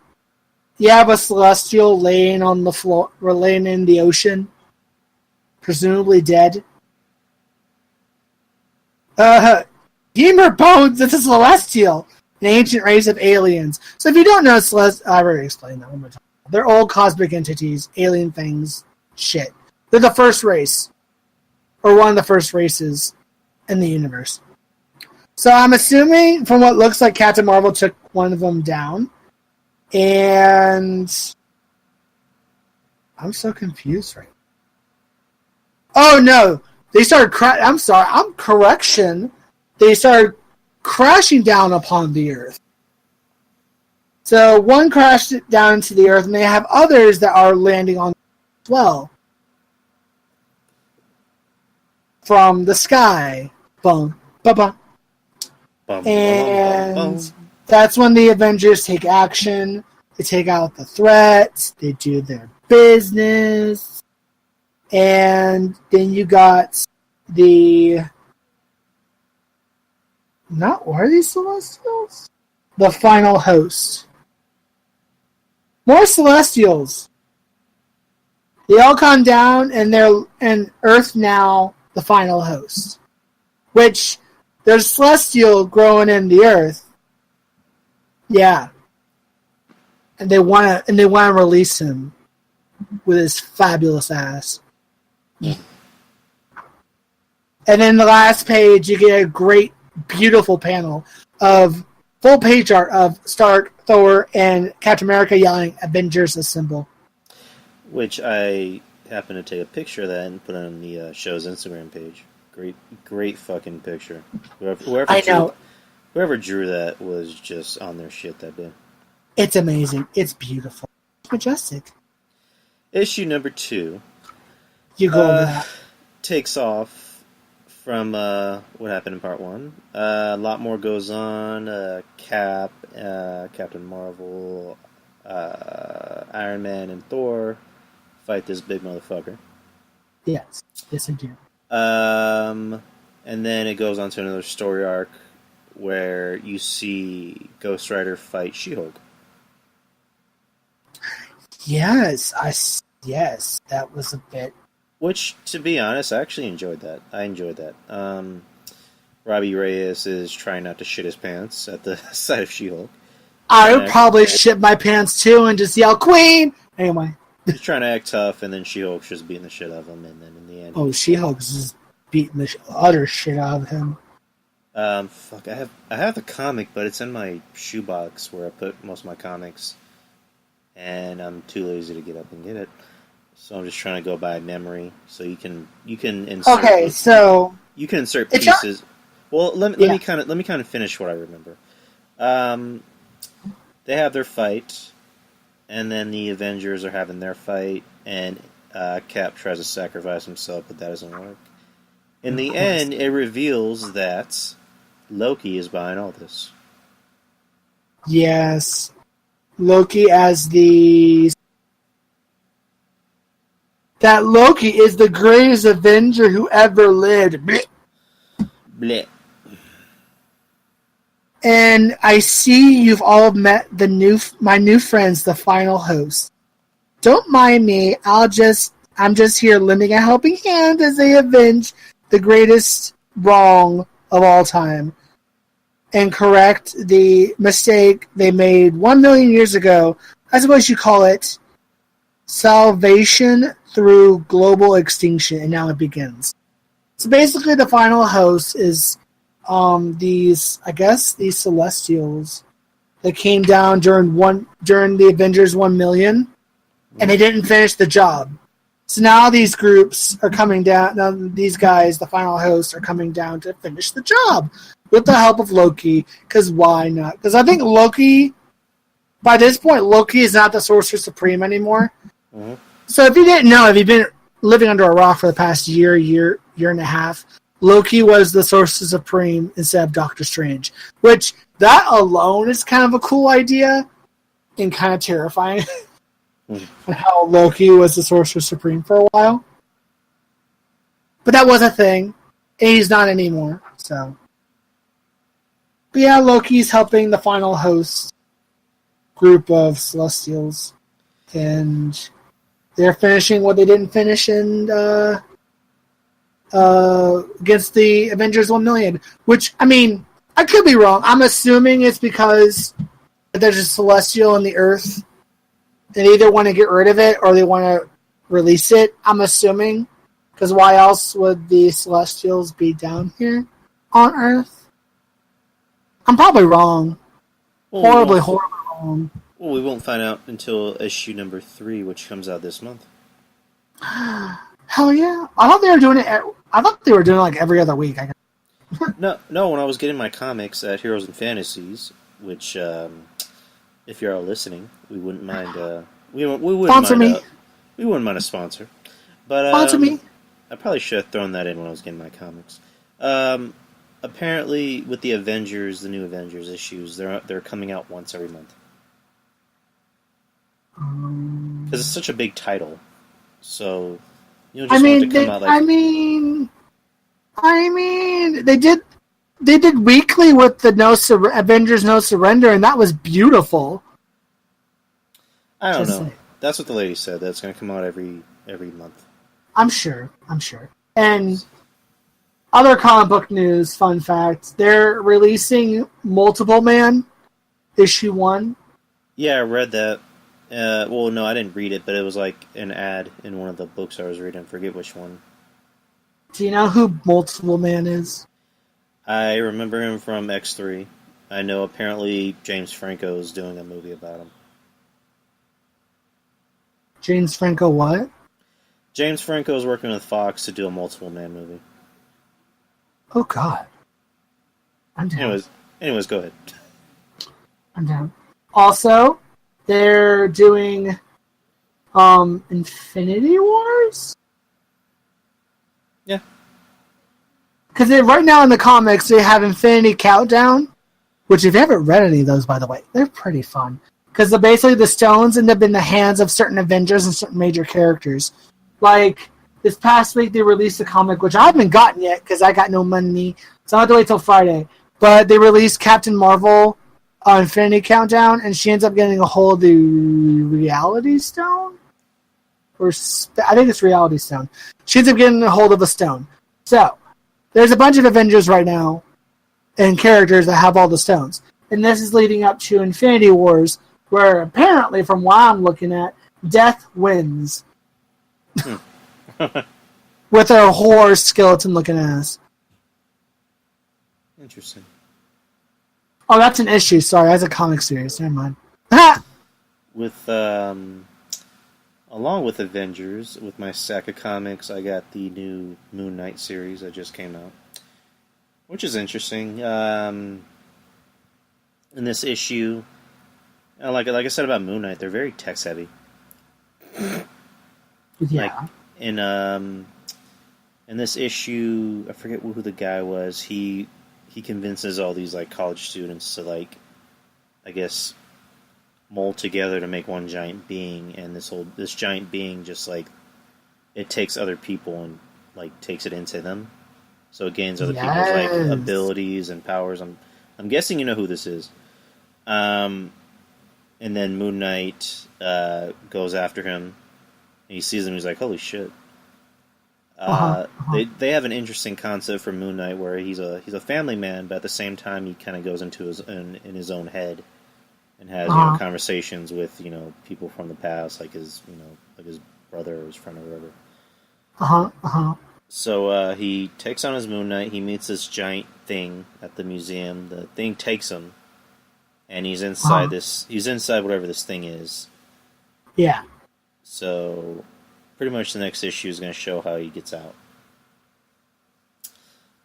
you have a Celestial laying on the floor, or laying in the ocean, presumably dead. Gamer Bones, it's a Celestial, an ancient race of aliens. So if you don't know Celestial, I already explained that one more time. They're old cosmic entities, alien things, shit. They're the first race, or one of the first races in the universe. So I'm assuming, from what looks like, Captain Marvel took one of them down. And I'm so confused right now. Oh, no. They started correction. They started crashing down upon the Earth. So one crashed down into the Earth, and they have others that are landing on as well. From the sky. Boom. Ba-ba. And that's when the Avengers take action. They take out the threats. They do their business. And then you got the... What are these Celestials? The final host. More Celestials. They all come down, and Earth now the final host. Which... There's Celestial growing in the Earth. Yeah. And they want to release him with his fabulous ass. And then the last page, you get a great, beautiful panel of full page art of Stark, Thor, and Captain America yelling, "Avengers Assemble." Which I happened to take a picture of that and put on the show's Instagram page. Great fucking picture. Whoever drew that was just on their shit that day. It's amazing. It's beautiful. It's majestic. Issue number 2. You go over that. Takes off from what happened in part 1. A lot more goes on. Cap, Captain Marvel, Iron Man, and Thor fight this big motherfucker. Yes I do. And then it goes on to another story arc where you see Ghost Rider fight She-Hulk. Yes, that was a bit. Which, to be honest, I actually enjoyed that. Robbie Reyes is trying not to shit his pants at the sight of She-Hulk. I would probably shit my pants too and just yell "Queen!" Anyway. He's trying to act tough, and then She-Hulk's just beating the shit out of him, and then in the end... Oh, She-Hulk's just beating the utter shit out of him. Fuck, I have the comic, but it's in my shoebox where I put most of my comics, and I'm too lazy to get up and get it. So I'm just trying to go by memory, so you can insert... Okay, so... You can insert pieces... Well, let me kind of finish what I remember. They have their fight... And then the Avengers are having their fight, and Cap tries to sacrifice himself, but that doesn't work. In the end, it reveals that Loki is behind all this. Yes. Loki as the... That Loki is the greatest Avenger who ever lived. Blech. Blech. And I see you've all met my new friends, the final host. Don't mind me. I'm just here lending a helping hand as they avenge the greatest wrong of all time and correct the mistake they made 1 million years ago. I suppose you call it salvation through global extinction, and now it begins. So basically, the final host is these Celestials that came down during the Avengers 1 million, and they didn't finish the job. So now these groups are coming down. Now these guys, the final hosts, are coming down to finish the job with the help of Loki. Because why not? Because I think Loki, by this point, Loki is not the Sorcerer Supreme anymore. Mm-hmm. So if you didn't know, if you've been living under a rock for the past year and a half, Loki was the Sorcerer Supreme instead of Doctor Strange. Which, that alone is kind of a cool idea and kind of terrifying. Mm-hmm. And how Loki was the Sorcerer Supreme for a while. But that was a thing. And he's not anymore. So. But yeah, Loki's helping the final host group of Celestials. And they're finishing what they didn't finish in against the Avengers 1 million. Which, I mean, I could be wrong. I'm assuming it's because there's a Celestial in the Earth. They either want to get rid of it or they want to release it. I'm assuming. Because why else would the Celestials be down here on Earth? I'm probably wrong. Well, Horribly wrong. Well, we won't find out until issue number 3, which comes out this month. Hell yeah! I thought they were doing it. I thought they were doing it like every other week. No. When I was getting my comics at Heroes and Fantasies, which, if you're all listening, we wouldn't mind. We wouldn't Sponsor mind, me. We wouldn't mind a sponsor. But Sponsor me. I probably should have thrown that in when I was getting my comics. Apparently, with the Avengers, the new Avengers issues, they're coming out once every month because it's such a big title. So you just want it to come out like. I mean, they did weekly with the Avengers No Surrender, and that was beautiful. I don't know. That's what the lady said. That's going to come out every month. I'm sure. And other comic book news, fun fact, they're releasing Multiple Man, issue 1. Yeah, I read that. Well, no, I didn't read it, but it was like an ad in one of the books I was reading. I forget which one. Do you know who Multiple Man is? I remember him from X3. I know apparently James Franco is doing a movie about him. James Franco what? James Franco is working with Fox to do a Multiple Man movie. Oh, God. I'm down. Anyways, go ahead. I'm down. Also, they're doing Infinity Wars? Yeah. Because right now in the comics, they have Infinity Countdown, which if you haven't read any of those, by the way, they're pretty fun. Because basically the stones end up in the hands of certain Avengers and certain major characters. Like, this past week they released a comic, which I haven't gotten yet because I got no money, so I have to wait till Friday. But they released Captain Marvel Infinity Countdown, and she ends up getting a hold of the Reality Stone? I think it's Reality Stone. She ends up getting a hold of a stone. So, there's a bunch of Avengers right now and characters that have all the stones. And this is leading up to Infinity Wars, where apparently, from what I'm looking at, Death wins. With a horse skeleton-looking ass. Interesting. Oh, that's an issue. Sorry, that's a comic series. Never mind. With along with Avengers, with my stack of comics, I got the new Moon Knight series that just came out, which is interesting. In this issue, like I said about Moon Knight, they're very text heavy. Yeah. Like in this issue, I forget who the guy was. He convinces all these like college students to like, I guess, mold together to make one giant being, and this giant being just like it takes other people and like takes it into them, so it gains other people's like abilities and powers. I'm guessing you know who this is. And then Moon Knight goes after him. And he sees him. He's like, "Holy shit!" They have an interesting concept for Moon Knight where he's a family man, but at the same time he kind of goes into in his own head and has conversations with people from the past, like his brother or his friend or whatever. So he takes on his Moon Knight. He meets this giant thing at the museum. The thing takes him, and he's inside He's inside whatever this thing is. Yeah. So, pretty much the next issue is going to show how he gets out.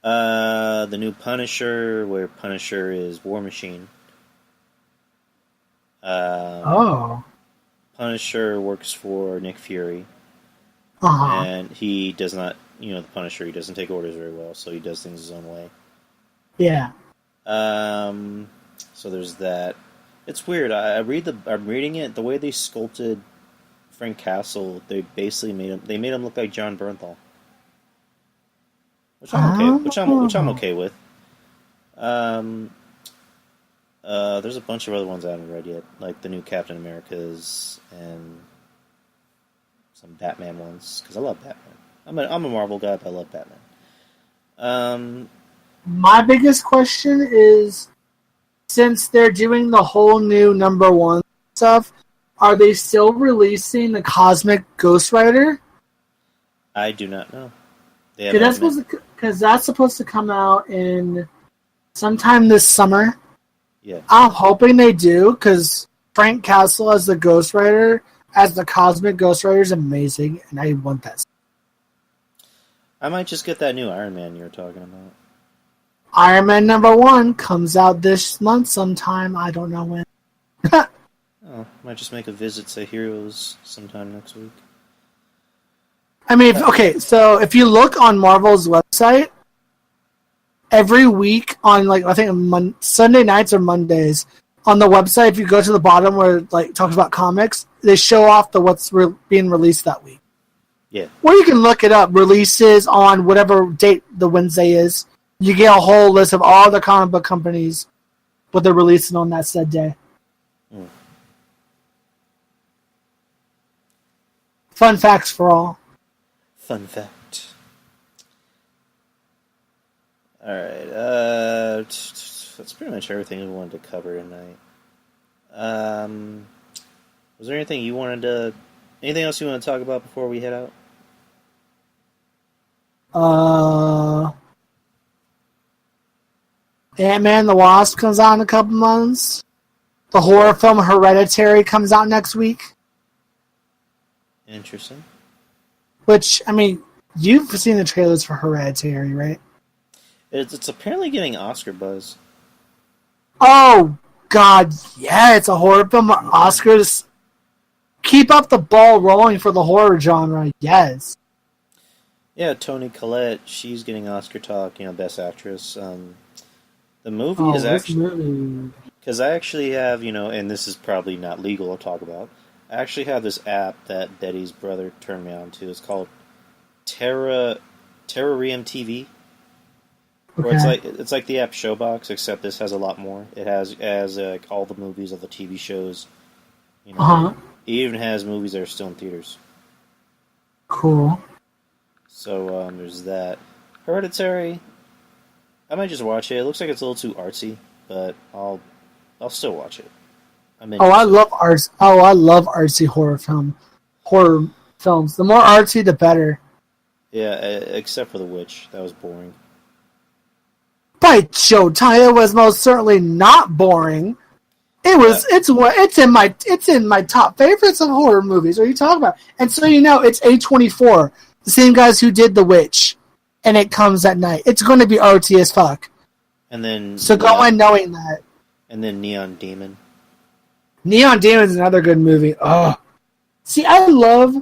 The new Punisher, where Punisher is War Machine. Punisher works for Nick Fury. And he does not, the Punisher, he doesn't take orders very well, so he does things his own way. Yeah. So there's that. It's weird. I'm reading it. The way they sculpted Frank Castle, they basically made him look like John Bernthal, which I'm okay with. There's a bunch of other ones I haven't read yet, like the new Captain Americas and some Batman ones, because I love Batman. I'm a Marvel guy, but I love Batman. My biggest question is, since they're doing the whole new #1 stuff, are they still releasing the Cosmic Ghost Rider? I do not know. Because that's supposed to come out in sometime this summer. Yeah. I'm hoping they do, because Frank Castle as the Ghost Rider, as the Cosmic Ghost Rider, is amazing, and I want that. I might just get that new Iron Man you were talking about. Iron Man #1 comes out this month sometime. I don't know when. Oh, might just make a visit to Heroes sometime next week. I mean, so if you look on Marvel's website, every week on, I think Sunday nights or Mondays, on the website, if you go to the bottom where it talks about comics, they show off what's being released that week. Yeah. Or you can look it up, releases on whatever date the Wednesday is. You get a whole list of all the comic book companies, what they're releasing on that said day. Mm. Fun facts for all. Fun fact. Alright, that's pretty much everything we wanted to cover tonight. Was there anything else you want to talk about before we head out? Ant-Man the Wasp comes out in a couple months. The horror film Hereditary comes out next week. Interesting. Which, I mean, you've seen the trailers for Hereditary, right? It's apparently getting Oscar buzz. Oh, God, yeah, it's a horror film. Oscars. Keep up the ball rolling for the horror genre, yes. Yeah, Toni Collette, she's getting Oscar talk, Best Actress. The movie is actually... Because I actually have, and this is probably not legal to talk about, I actually have this app that Betty's brother turned me on to. It's called Terrarium TV. Where it's like the app Showbox, except this has a lot more. It has all the movies of the TV shows. It even has movies that are still in theaters. Cool. So there's that. Hereditary, I might just watch it. It looks like it's a little too artsy, but I'll still watch it. I love arts. Oh, I love artsy horror films. The more artsy, the better. Yeah, except for The Witch. That was boring. By Showtime, it was most certainly not boring. It's in my top favorites of horror movies. What are you talking about? And so it's A24, the same guys who did The Witch, and it comes at night. It's going to be artsy as fuck. And then go in knowing that. And then Neon Demon. Neon Demon is another good movie. Oh, see, I love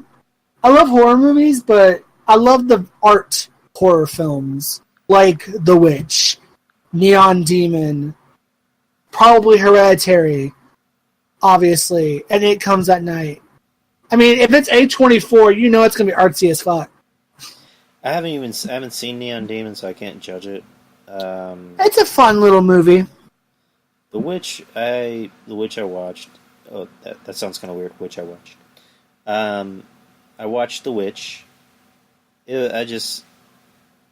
horror movies, but I love the art horror films like The Witch, Neon Demon, probably Hereditary, obviously, and It Comes at Night. I mean, if it's A24, it's gonna be artsy as fuck. I haven't seen Neon Demon, so I can't judge it. It's a fun little movie. The Witch I watched. Oh, that sounds kind of weird. Witch I watched. I watched The Witch. It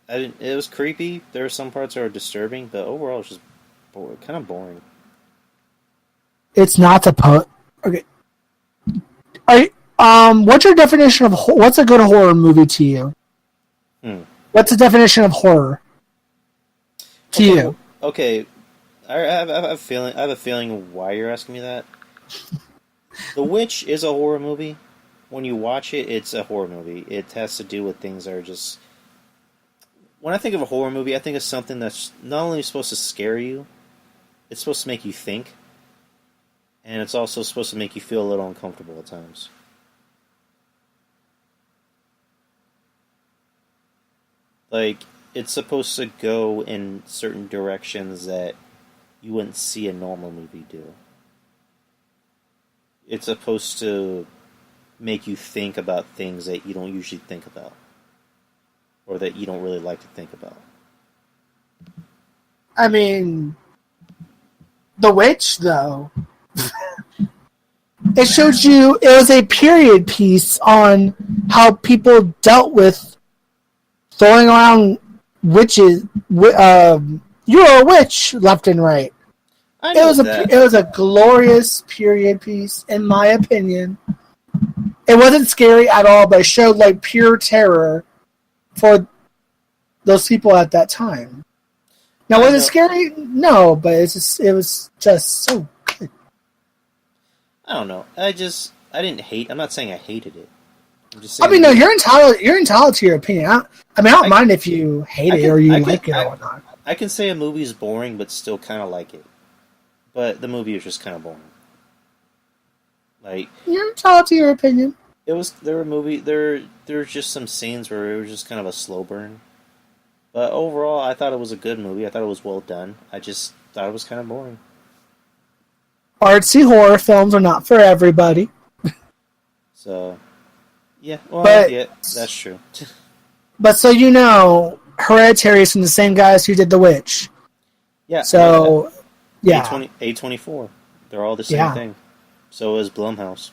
was creepy. There were some parts that were disturbing, but overall, it's just kind of boring. It's not okay. What's your definition of what's a good horror movie to you? What's the definition of horror to you? Okay, I have a feeling why you're asking me that. The Witch is a horror movie. When you watch it, it's a horror movie. It has to do with things that are just... When I think of a horror movie, I think of something that's not only supposed to scare you, it's supposed to make you think, and it's also supposed to make you feel a little uncomfortable at times. It's supposed to go in certain directions that you wouldn't see a normal movie do. It's supposed to make you think about things that you don't usually think about, or that you don't really like to think about. I mean, The Witch, though, it showed you it was a period piece on how people dealt with throwing around witches. You're a witch, left and right. It was a glorious period piece, in my opinion. It wasn't scary at all, but it showed pure terror for those people at that time. Now, was I it know- scary? No, but it was just so good. I don't know. I didn't hate. I'm not saying I hated it. I'm just I saying. mean, no, you're entitled. You're entitled to your opinion. I don't I- mind if you hate I it can- or you I can- like it I- or whatnot. I can say a movie's boring, but still kind of like it. But the movie was just kind of boring. Like You're entitled to your opinion. it was. There were just some scenes where it was just kind of a slow burn. But overall, I thought it was a good movie. I thought it was well done. I just thought it was kind of boring. Artsy horror films are not for everybody. So, yeah. Well, But- yeah, that's true. But so you know, Hereditary is from the same guys who did The Witch. Yeah. So, yeah. A24. They're all the same Yeah. thing. So is Blumhouse.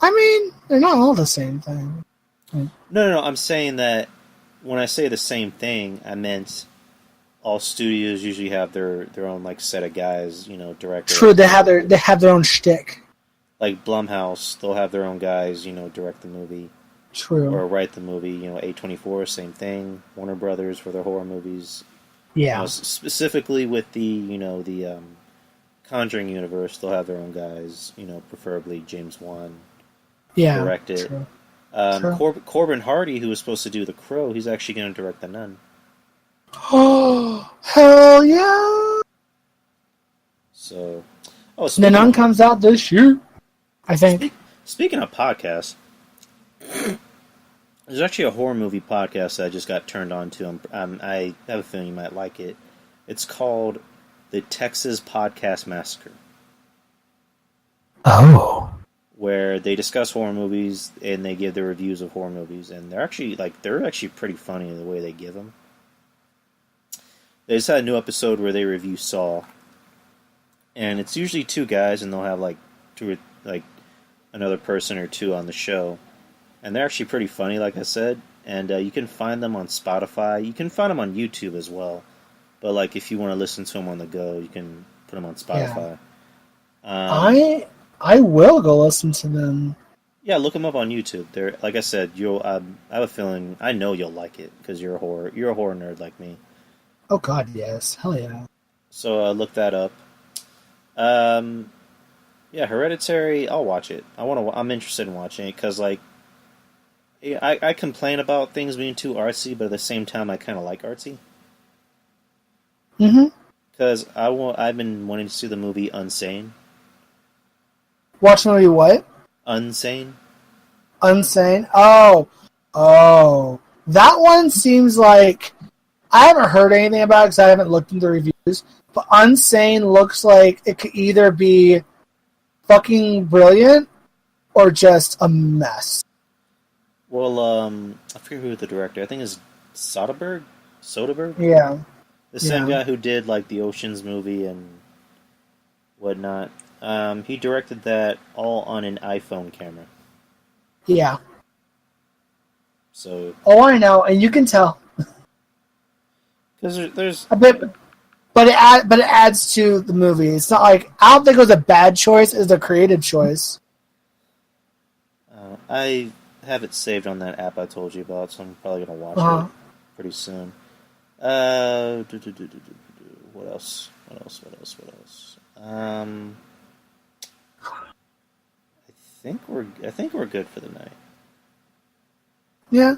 I mean, they're not all the same thing. No. I'm saying that when I say the same thing, I meant all studios usually have their own like set of guys, directors. True, they have their own shtick. Like Blumhouse, they'll have their own guys, direct the movie True. or write the movie. A24, same thing. Warner Brothers for their horror movies. Yeah. Specifically with the Conjuring universe, they'll have their own guys. Preferably James Wan Yeah. direct it. True. True. Corbin Hardy, who was supposed to do The Crow, he's actually going to direct The Nun. Oh, hell yeah! So, The Nun comes out this year, I think. Speaking of podcasts, there's actually a horror movie podcast that I just got turned on to. I have a feeling you might like it. It's called The Texas Podcast Massacre, Oh. where they discuss horror movies and they give their reviews of horror movies, and they're actually pretty funny in the way they give them. They just had a new episode where they review Saw, and it's usually two guys, and they'll have another person or two on the show, and they're actually pretty funny, like I said. And you can find them on Spotify. You can find them on YouTube as well. But if you want to listen to them on the go, you can put them on Spotify. I will go listen to them. Yeah, look them up on YouTube. They're like I said. I have a feeling. I know you'll like it because you're a horror nerd like me. Oh God, yes, hell yeah. So look that up. Yeah, Hereditary. I'll watch it. I'm interested in watching it because I complain about things being too artsy, but at the same time, I kind of like artsy. Mm-hmm. Because I've been wanting to see the movie Unsane. Watch movie what? Unsane. Unsane. Oh, that one seems like I haven't heard anything about it because I haven't looked into reviews. But Unsane looks like it could either be fucking brilliant or just a mess. Well, I forget who the director. I think is Soderbergh. Yeah. The same Yeah. guy who did the Ocean's movie and whatnot. He directed that all on an iPhone camera. Yeah. So, Oh, I know, and you can tell. because there's A bit, but it adds to the movie. It's not like I don't think it was a bad choice. It's a creative choice. I have it saved on that app I told you about, so I'm probably gonna watch it pretty soon. What else? I think we're good for the night. Yeah.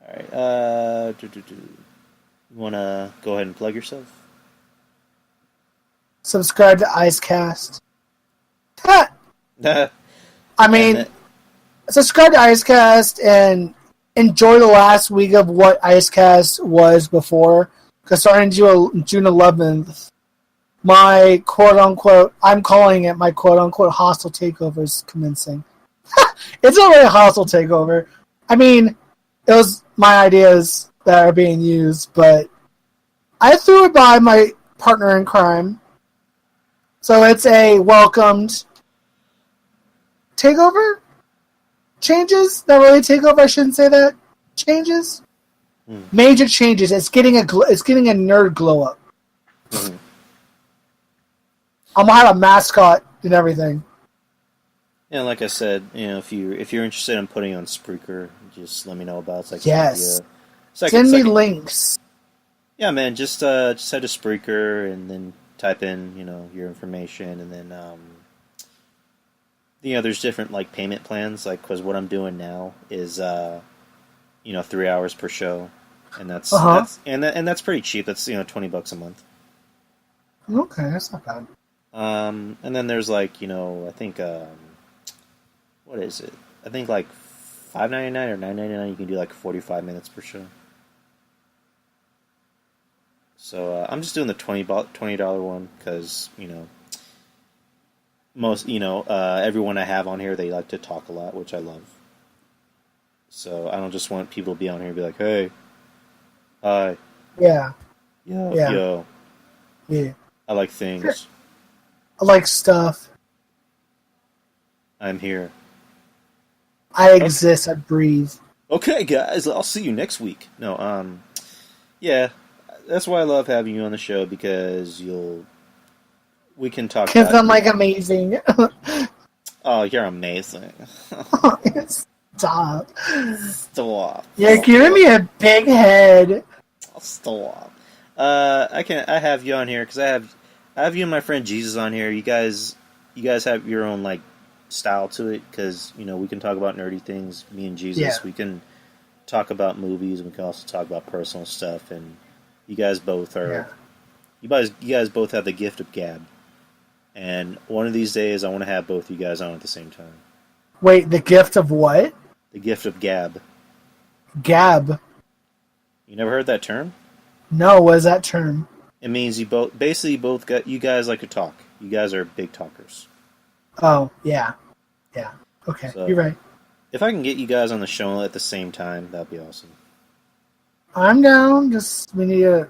All right. You wanna go ahead and plug yourself? Subscribe to Icecast. Ha! I mean, And subscribe to Icecast and enjoy the last week of what Icecast was before. Because starting June 11th, my quote-unquote, I'm calling it my quote-unquote hostile takeover is commencing. It's not really a hostile takeover. I mean, it was my ideas that are being used, but I threw it by my partner in crime. So it's a welcomed takeover? Changes? Not really takeover, I shouldn't say that. Changes? Major changes. It's getting a nerd glow up. Mhm. I'm gonna have a mascot and everything. Yeah, like I said, if you're interested in putting on Spreaker, just let me know about it. It's like Yes. it's like- Send it's me like- links. Yeah, man. Just head to Spreaker and then type in your information, and then there's different like payment plans. Like, because what I'm doing now is 3 hours per show, and Uh huh. that's pretty cheap. That's $20 a month. Okay, that's not bad. And then there's like I think what is it? I think like $5.99 or $9.99. You can do like 45 minutes per show. So I'm just doing the $20 one because most everyone I have on here, they like to talk a lot, which I love. So I don't just want people to be on here and be like, hey, hi, Yeah, yo, yeah, yo, yeah. I like things. I like stuff. I'm here. I Okay, exist. I breathe. okay, guys, I'll see you next week. No, yeah, that's why I love having you on the show because we can talk Cause about I'm like amazing. Oh, you're amazing. Stop. Stop. You're giving me a big head. Stop. I have you on here because I have you and my friend Jesus on here. You guys have your own like style to it because we can talk about nerdy things. Me and Yeah, Jesus, we can talk about movies. We can also talk about personal stuff. And you guys both yeah. are you guys both have the gift of gab. And one of these days, I want to have both you guys on at the same time. Wait, the gift of what? The gift of gab. Gab. You never heard that term? No, what is that term? It means you guys like to talk. You guys are big talkers. Oh, yeah. Yeah. Okay, you're So right. if I can get you guys on the show at the same time, that'd be awesome. I'm down. Just we need to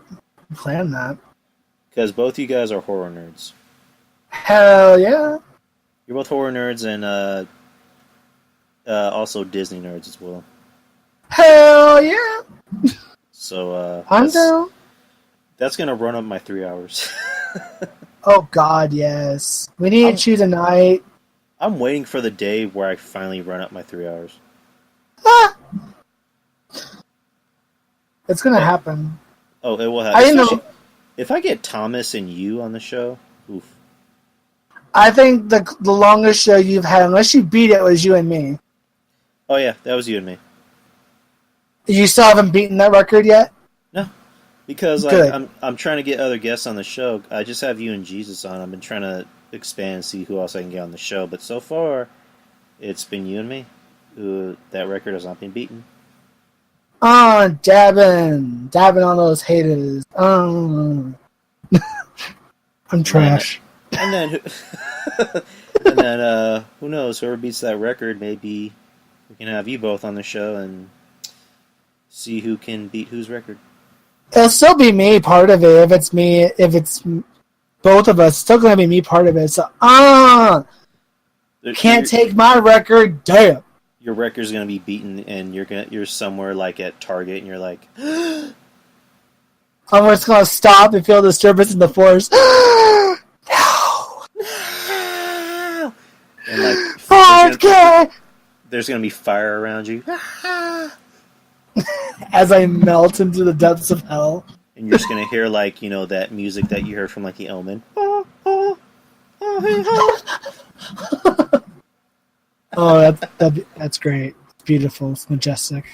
plan that. Because both you guys are horror nerds. Hell yeah. You're both horror nerds and also Disney nerds as well. Hell yeah. So I'm down. that's gonna run up my 3 hours. Oh God, yes. We need to I'm choose a night. I'm waiting for the day where I finally run up my 3 hours. Ah, it's gonna Oh, happen. oh, it will I happen. didn't Especially know. if I get Thomas and you on the show. Oof. I think the longest show you've had, unless you beat it, was you and me. Oh yeah, that was you and me. You still haven't beaten that record yet. No, because like Good. I'm trying to get other guests on the show. I just have you and Jesus on. I've been trying to expand, see who else I can get on the show. But so far, it's been you and me. That record has not been beaten. Dabbing on those haters. I'm And then trash. and then and then who knows? Whoever beats that record, maybe we can have you both on the show and see who can beat whose record. It'll still be me part of it. If it's both of us, it's still gonna be me part of it. So, can't Your, take my record. Damn. your record's gonna be beaten, and you're somewhere like at Target, and you're like, and I'm just gonna stop and feel disturbance in the force. No. like Okay. there's gonna be fire around you, As I melt into the depths of hell. and you're just gonna hear like that music that you heard from like The Omen. Oh, that's great. It's beautiful. It's majestic.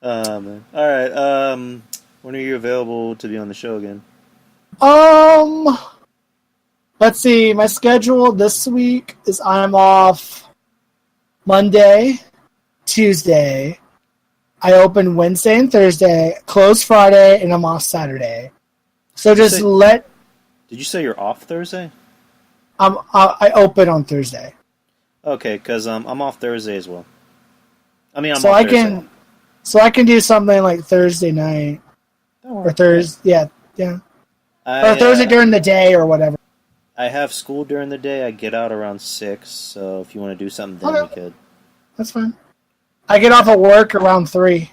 Man. All right. When are you available to be on the show again? Um, let's see. My schedule this week is I'm off Monday, Tuesday. I open Wednesday and Thursday, close Friday, and I'm off Saturday. So Did you just say let Did you say you're off Thursday? I open on Thursday, Okay, because I'm off Thursday as well. I mean, I'm so off I Thursday. can do something like Thursday night Don't or worry. Thursday, yeah, I or Thursday during the day or whatever. I have school during the day. I get out around 6, so if you want to do something, then we Okay, could. that's fine. I get off at work around 3.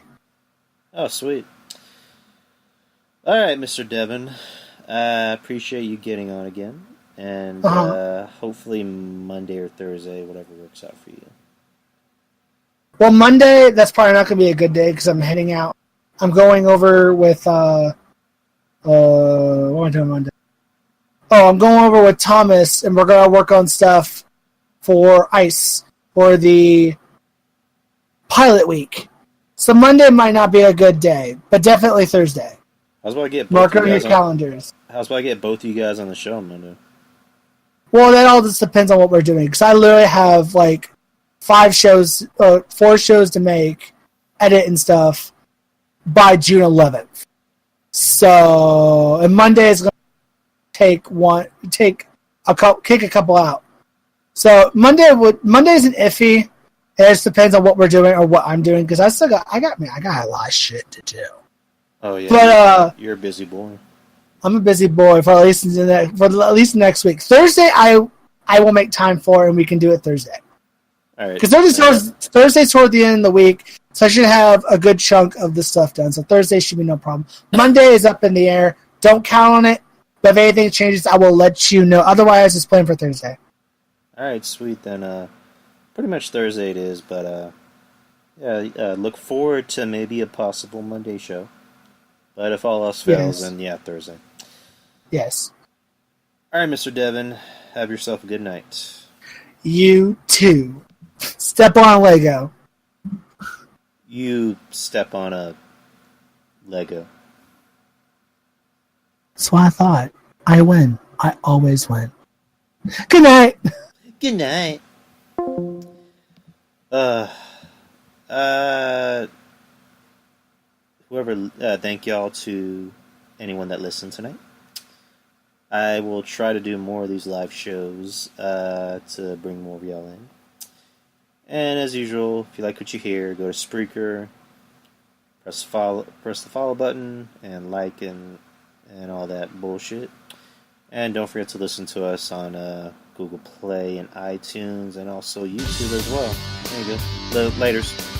Oh, sweet. All right, Mr. Devin. I appreciate you getting on again, and Uh-huh. hopefully Monday or Thursday, whatever works out for you. Well, Monday, that's probably not going to be a good day because I'm heading out. I'm going over with What am I doing Monday? Oh, I'm going over with Thomas, and we're gonna work on stuff for ICE for the pilot week. So Monday might not be a good day, but definitely Thursday. I was about to get Mark on your calendars. I was about to get both of you guys on the show on Monday. Well, that all just depends on what we're doing. Because I literally have like 4 shows to make, edit and stuff by June 11th. So, and Monday is going to kick a couple out. So Monday's an iffy. It just depends on what we're doing or what I'm doing because I got a lot of shit to do. Oh yeah, but you're a busy boy. I'm a busy boy for at least next week. Thursday, I will make time for it, and we can do it Thursday. All right. Because Thursday's toward the end of the week, so I should have a good chunk of the stuff done. So Thursday should be no problem. Monday is up in the air. Don't count on it. But if anything changes, I will let you know. Otherwise, it's planned for Thursday. All right, sweet. Then pretty much Thursday it is, but look forward to maybe a possible Monday show. But if all else fails, then yeah, Thursday. Yes. All right, Mr. Devin, have yourself a good night. You too. Step on a Lego. You step on a Lego. That's what I thought. I win. I always win. Good night. Good night. Thank y'all to anyone that listened tonight. I will try to do more of these live shows to bring more of y'all in. And as usual, if you like what you hear, go to Spreaker, press the follow button, and like and all that bullshit. And don't forget to listen to us on Google Play and iTunes, and also YouTube as well. There you go. Laters.